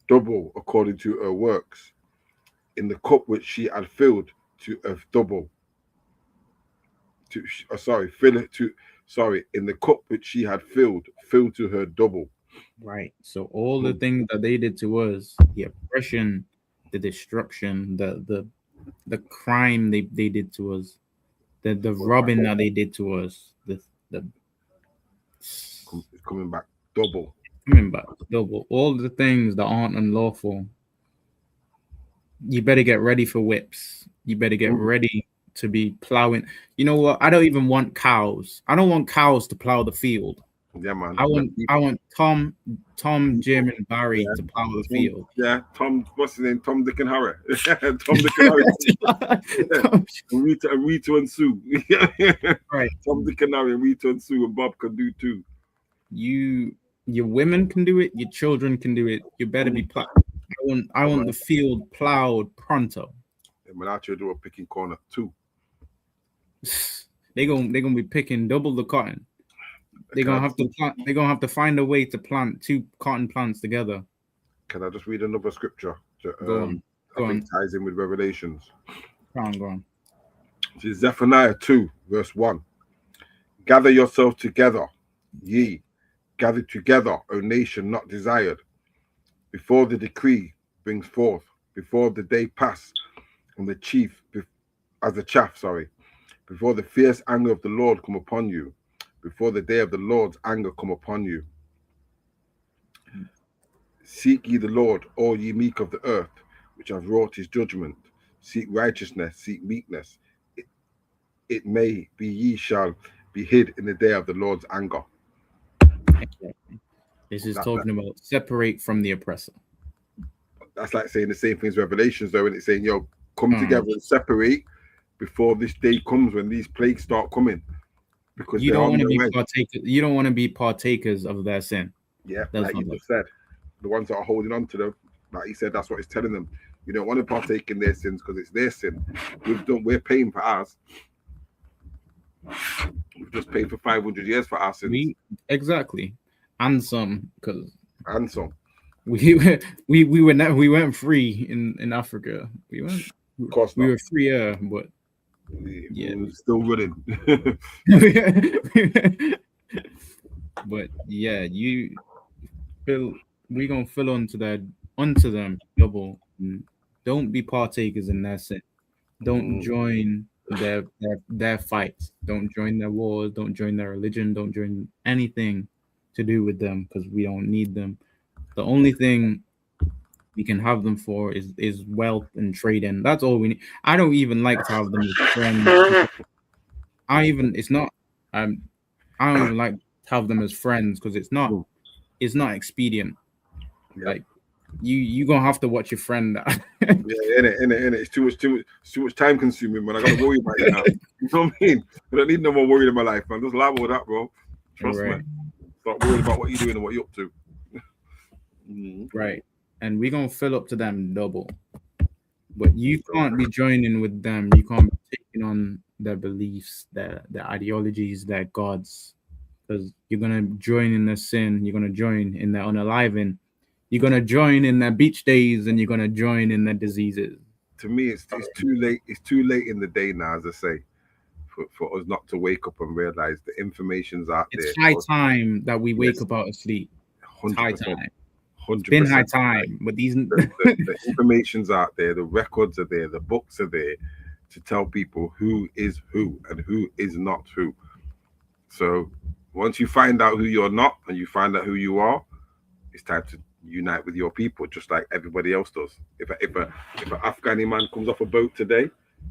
double according to her works. In the cup which she had filled to a double. In the cup which she had filled to her double. Right. So all the things that they did to us, the oppression, the destruction, the crime they did to us, the robbing that they did to us, coming back double. All the things that aren't unlawful. You better get ready for whips. You better get ready to be plowing. You know what? I don't even want cows. I don't want cows to plow the field. Yeah, man. I want Tom, Jim, and Barry to plow the field. Yeah, Tom. What's his name? Tom, Dick, and Harry. Tom, Dick, and Harry. And Rita and Sue. Right. Tom, Dick, and Harry, and Rita and Sue, and Bob can do too. Your women can do it. Your children can do it. You better be plowed. I want the field plowed pronto. And when out here do a picking corner too. They're gonna be picking double the cotton. They're gonna have to plant. They're gonna have to find a way to plant 2 cotton plants together. Can I just read another scripture? Go I think ties in with Revelations. Go on. This is Zephaniah 2, verse 1. Gather yourself together, ye. Gather together, O nation not desired. Before the decree brings forth, before the day pass, and the chief, as the chaff, before the fierce anger of the Lord come upon you, before the day of the Lord's anger come upon you. Seek ye the Lord, all ye meek of the earth, which have wrought his judgment. Seek righteousness, seek meekness. It may be ye shall be hid in the day of the Lord's anger. This is talking about separate from the oppressor. That's like saying the same thing as Revelations, though, and it's saying, yo, come together and separate before this day comes when these plagues start coming. Because you don't want to be partakers. You don't want to be partakers of their sin. Yeah, like you just said, the ones that are holding on to them, like he said, that's what he's telling them. You don't want to partake in their sins because it's their sin. We're paying for ours. We've just paid for 500 years for our sins. Exactly, and some we weren't free in Africa. We weren't. Of course we were freer, but we're still running. But yeah, we're gonna fill onto them double. Don't be partakers in their sin. Don't join their fights. Don't join their wars. Don't join their religion. Don't join anything to do with them because we don't need them. The only thing we can have them for is wealth and trading. That's all we need. I don't even like to have them as friends. I don't even like to have them as friends because it's not expedient. Yeah. Like you gonna have to watch your friend. Yeah, in it. It's too much time consuming, man. I gotta worry about it now. You know what I mean? I don't need no more worried in my life, man. Just live with that, bro. Trust me. Start worrying about what you're doing and what you're up to. Right. And we're gonna fill up to them double. But you can't be joining with them. You can't be taking on their beliefs, their ideologies, their gods. Because you're gonna join in their sin, you're gonna join in their unaliving, you're gonna join in their beach days, and you're gonna join in their diseases. To me, it's too late. It's too late in the day now, as I say, for us not to wake up and realize the information's out there. It's high time that we wake up out of sleep. 100%. High time. 100%. It's been high time, but these the information's out there, the records are there, the books are there to tell people who is who and who is not who. So once you find out who you're not and you find out who you are, it's time to unite with your people, just like everybody else does. If an Afghani man comes off a boat today,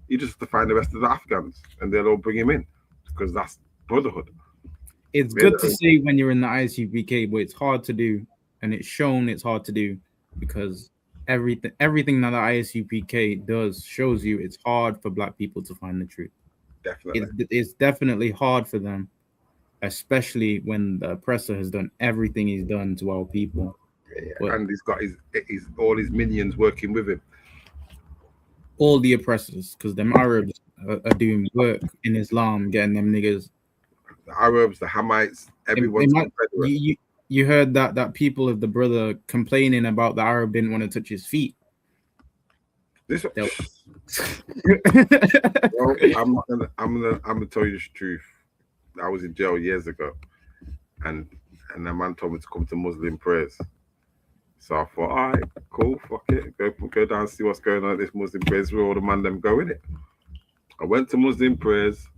you just have to find the rest of the Afghans and they'll all bring him in because that's brotherhood. It's good to say when you're in the ISUPK, but it's hard to do. And it's shown it's hard to do because everything that the ISUPK does shows you it's hard for Black people to find the truth. Definitely. It's definitely hard for them, especially when the oppressor has done everything he's done to our people. Yeah, and he's got all his minions working with him. All the oppressors, because them Arabs are doing work in Islam, getting them niggas. The Arabs, the Hamites, everyone's You heard that people of the brother complaining about the Arab didn't want to touch his feet. Well, I'm gonna tell you the truth. I was in jail years ago, and the man told me to come to Muslim prayers. So I thought, all right, cool, fuck it, go down and see what's going on at this Muslim prayers where all the man them go in it. I went to Muslim prayers,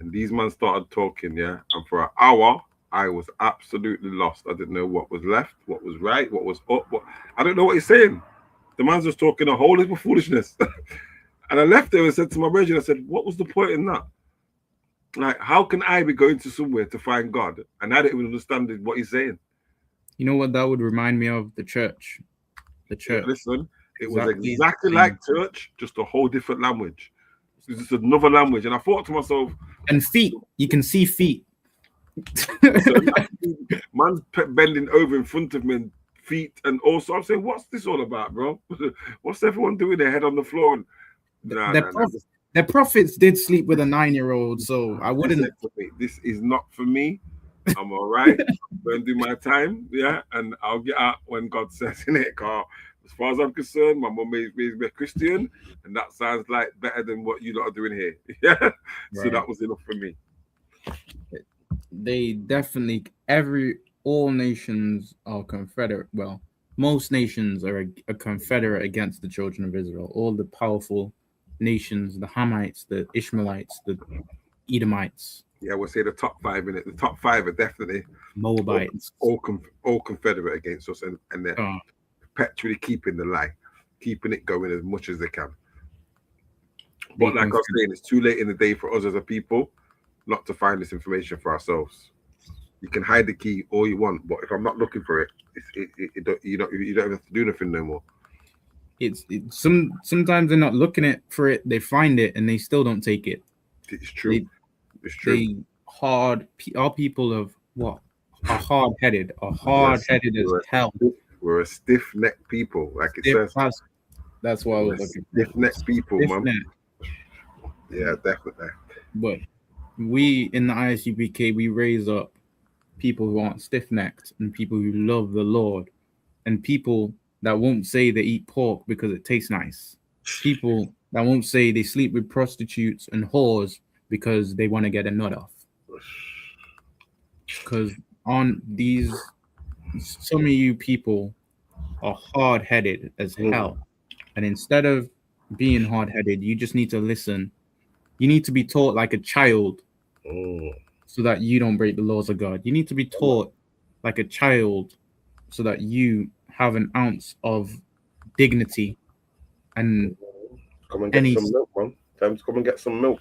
and these men started talking, yeah, and for an hour. I was absolutely lost. I didn't know what was left, what was right, what was up. I don't know what he's saying. The man's just talking a whole heap of foolishness. And I left there and said to my brother, I said, what was the point in that? Like, how can I be going to somewhere to find God? And I didn't even understand what he's saying. You know what that would remind me of? The church. The church. Listen, it was exactly like church, just a whole different language. It was just another language. And I thought to myself... And feet. You can see feet. So, man's bending over in front of me and feet, and also I'm saying, what's this all about, bro? What's everyone doing? Their head on the floor? And their prophets did sleep with a 9-year-old, so I wouldn't. This is not for me. I'm all right. I'm going to do my time, yeah, and I'll get out when God says in it. Car As far as I'm concerned, my mum raised me a Christian, and that sounds like better than what you lot are doing here. Yeah. So Right. that was enough for me. They definitely all nations are confederate. Well, most nations are a confederate against the children of Israel. All the powerful nations, the Hamites, the Ishmaelites, the Edomites. Yeah, we'll say the top 5 in it. The top 5 are definitely Moabites, all confederate against us, and they're perpetually keeping the lie, keeping it going as much as they can. But like I was saying, it's too late in the day for us as a people not to find this information for ourselves. You can hide the key all you want, but if I'm not looking for it, you don't have to do nothing no more. Sometimes they're not looking for it. They find it and they still don't take it. It's true. It's true. Our people of what are hard-headed. Are hard-headed as hell. We're a stiff-necked people, like it says. That's why I was looking for. Stiff-necked people, man. Yeah, definitely. But we in the ISUPK, we raise up people who aren't stiff-necked and people who love the Lord, and people that won't say they eat pork because it tastes nice. People that won't say they sleep with prostitutes and whores because they want to get a nut off. Because some of you people are hard-headed as hell. And instead of being hard-headed, you just need to listen. You need to be taught like a child so that you don't break the laws of God. You need to be taught like a child so that you have an ounce of dignity and come and get some milk, man. Time to come and get some milk.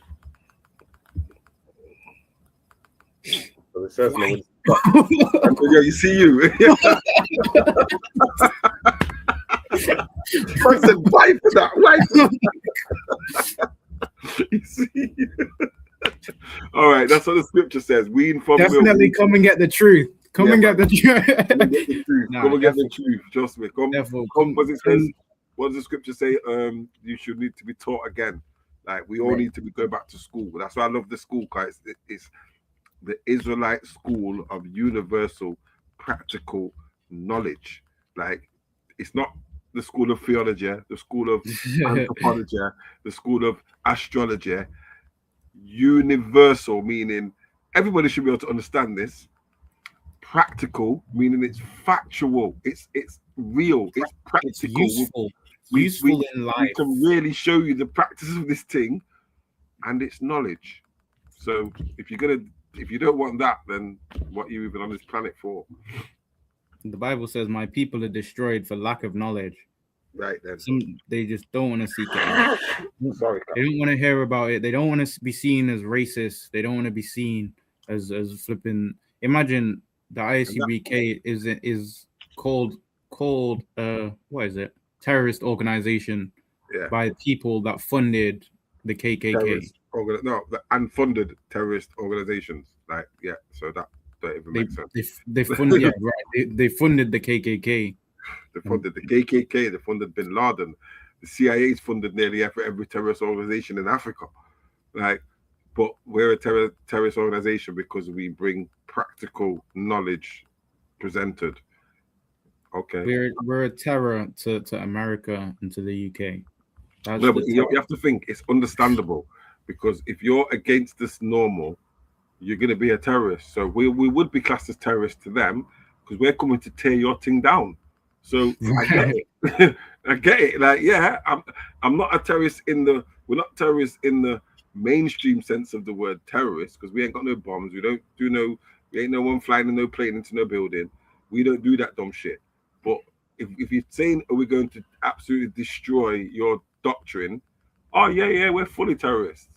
So it says, no, yeah, you see you. I said, why for that? Why? You see? All right, that's what the scripture says. Wean from definitely milk. Come and get the truth. Come and get the truth. Come and get the truth. Come and get the truth. Trust me. Come. What does the scripture say? You should need to be taught again. Like we all need to be going back to school. That's why I love the school, guys. It's the Israelite school of universal practical knowledge. Like it's not the school of theology, the school of anthropology, the school of astrology. Universal meaning everybody should be able to understand this. Practical meaning it's factual, it's real, it's practical, it's useful. Useful in life. We can really show you the practice of this thing, and it's knowledge. So if you don't want that, then what are you even on this planet for? The Bible says, "My people are destroyed for lack of knowledge." Right then. They just don't want to seek it. Sorry, they don't want to hear about it. They don't want to be seen as racist. They don't want to be seen as flipping. Imagine the ISUPK is called what is it? Terrorist organization by people that funded the KKK. Unfunded terrorist organizations. Like so that don't even make sense. They funded They funded the KKK. They funded the KKK. They funded Bin Laden. The CIA's funded nearly every terrorist organization in Africa. But we're a terrorist organization because we bring practical knowledge presented. Okay. We're a terror to America and to the UK. No, but you have to think it's understandable because if you're against this normal, you're going to be a terrorist. So we would be classed as terrorists to them because we're coming to tear your thing down. So I get it. I get it. Like, yeah, I'm not a terrorist we're not terrorists in the mainstream sense of the word terrorist because we ain't got no bombs. We ain't no one flying in no plane into no building. We don't do that dumb shit. But if you're saying, are we going to absolutely destroy your doctrine? Oh yeah, we're fully terrorists.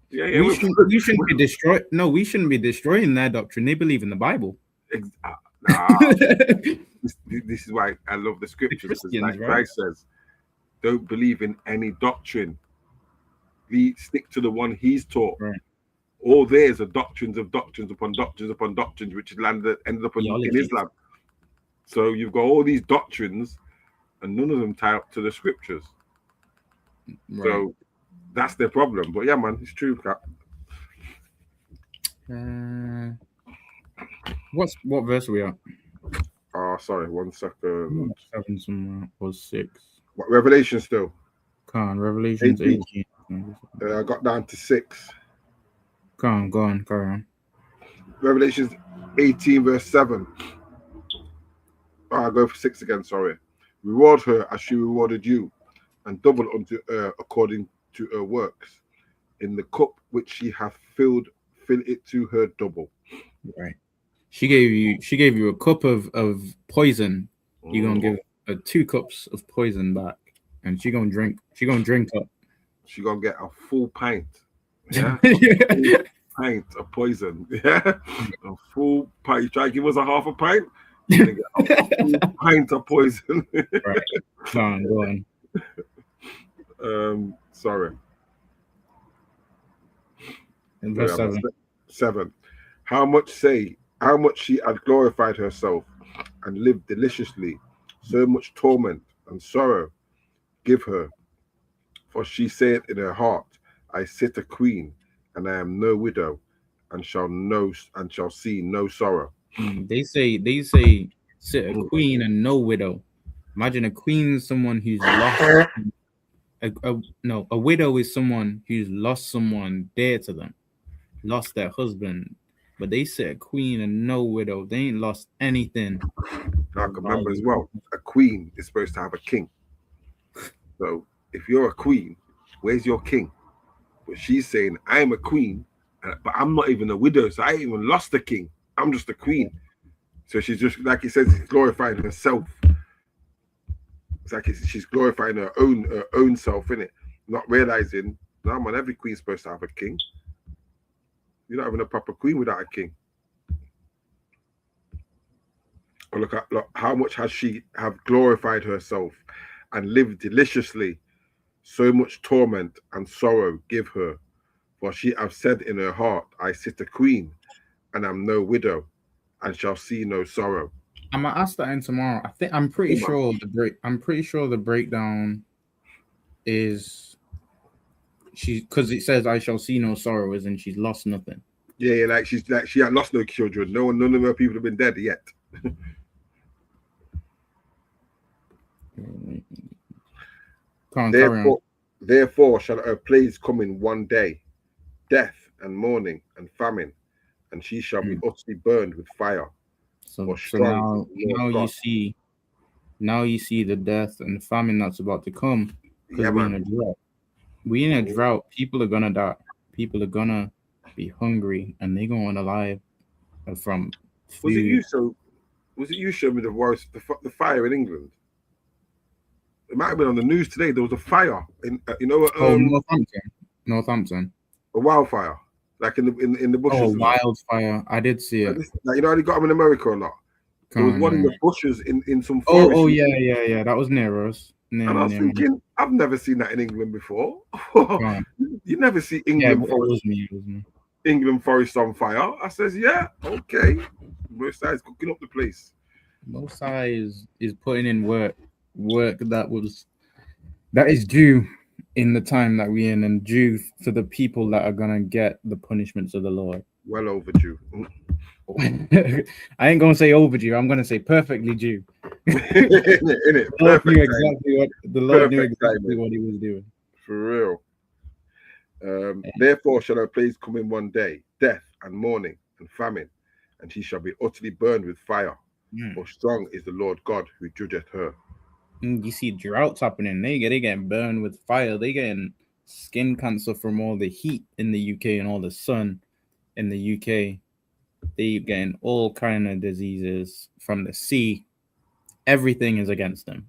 Yeah, we shouldn't be destroyed. No, we shouldn't be destroying their doctrine. They believe in the Bible. This is why I love the scriptures. Like Christ says, don't believe in any doctrine. Stick to the one he's taught. Right. All theirs are doctrines of doctrines upon doctrines upon doctrines, which ended up in Islam. So you've got all these doctrines, and none of them tie up to the scriptures. Right. So that's their problem. But yeah, man, it's true, Cap. What verse are we at? Sorry, 1 second. 7 somewhere or 6. What, Revelation still? Revelations 18. I got down to 6. Go on, carry on. Revelations 18 verse 7. I'll go for 6 again, sorry. Reward her as she rewarded you, and double unto her according to her works. In the cup which she hath filled, fill it to her double. Right. She gave you a cup of poison. You're gonna give her 2 cups of poison back, and she gonna drink up. She gonna get a full pint. Yeah. Full pint of poison. Yeah. A full pint. You try to give us a half a pint? You're gonna get a full pint of poison. Right. Go on. Sorry. And verse 7. How much she had glorified herself and lived deliciously, so much torment and sorrow give her. For she said in her heart, I sit a queen, and I am no widow, and shall see no sorrow. They say sit a queen and no widow. Imagine a queen is someone who's lost. A widow is someone who's lost someone dear to them, lost their husband. But they say a queen and no widow. They ain't lost anything. Now, remember as well, a queen is supposed to have a king. So if you're a queen, where's your king? But she's saying, I'm a queen, but I'm not even a widow, so I ain't even lost a king. I'm just a queen. So she's just, like he says, glorifying herself. It's like she's glorifying her own self, innit? Not realizing, no man, every queen's supposed to have a king. You're not having a proper queen without a king. Or look, how much has she have glorified herself and lived deliciously. So much torment and sorrow give her. For she hath said in her heart, I sit a queen, and am no widow, and shall see no sorrow. I'm gonna ask that in tomorrow. I'm pretty sure the breakdown is because it says I shall see no sorrow, and she's lost nothing. Yeah, like she had lost no children. None of her people have been dead yet. Therefore shall her plagues come in one day, death and mourning and famine, and she shall be utterly burned with fire. So now you see the death and the famine that's about to come. Yeah, we're in a drought. We in a drought. People are gonna die. People are gonna be hungry, and they're going alive from food. Was it you showed me the fire in England? It might have been on the news today. There was a fire in Northampton. A wildfire, like in the bushes. Oh, wildfire! I did see it. Like, how they got them in America or not? There was one in the bushes in some forest. Oh yeah. That was near us. And I was thinking, I've never seen that in England before. You never see England forest. It was me. England forest on fire. I says, yeah, okay. Most High is cooking up the place. Most High is putting in work that is due in the time that we're in, and due for the people that are gonna get the punishments of the Lord. Well overdue. I ain't gonna say overdue. I'm gonna say perfectly due. The Lord knew exactly what He was doing. For real. Therefore shall her plagues come in one day, death and mourning and famine, and she shall be utterly burned with fire. For strong is the Lord God who judgeth her. You see droughts happening. They getting burned with fire. They getting skin cancer from all the heat in the UK and all the sun in the UK. They getting all kind of diseases from the sea. Everything is against them.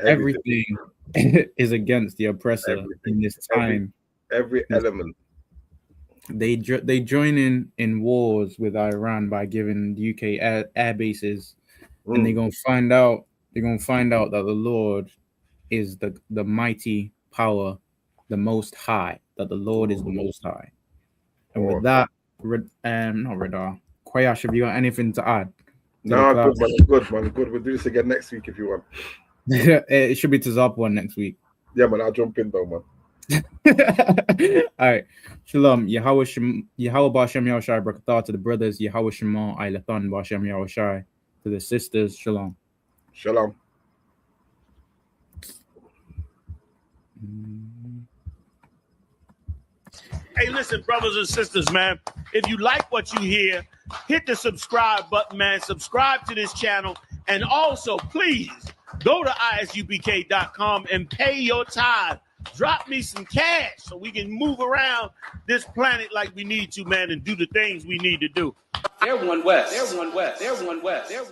Everything is against the oppressor in this time. Every element. They join in wars with Iran by giving the UK air bases, and they're gonna find out. They're gonna find out that the Lord is the mighty power, the Most High. That the Lord is the Most High. And with that, not Radar. Kwayash, have you got anything to add? No, good, man. We'll do this again next week if you want. It should be to Zap one next week. Yeah, man. I'll jump in though, man. All right. Shalom. Yahweh Ba'Shem Yahushai Brakatah to the brothers. Yahweh Shema Eilathan Ba'Shem Yahushai. to the sisters. Shalom. Shalom. Hey, listen, brothers and sisters, man. If you like what you hear, hit the subscribe button, man. Subscribe to this channel. And also, please, go to ISUPK.com and pay your tithe. Drop me some cash so we can move around this planet like we need to, man, and do the things we need to do. They're one West. They're one West. They're one West. They're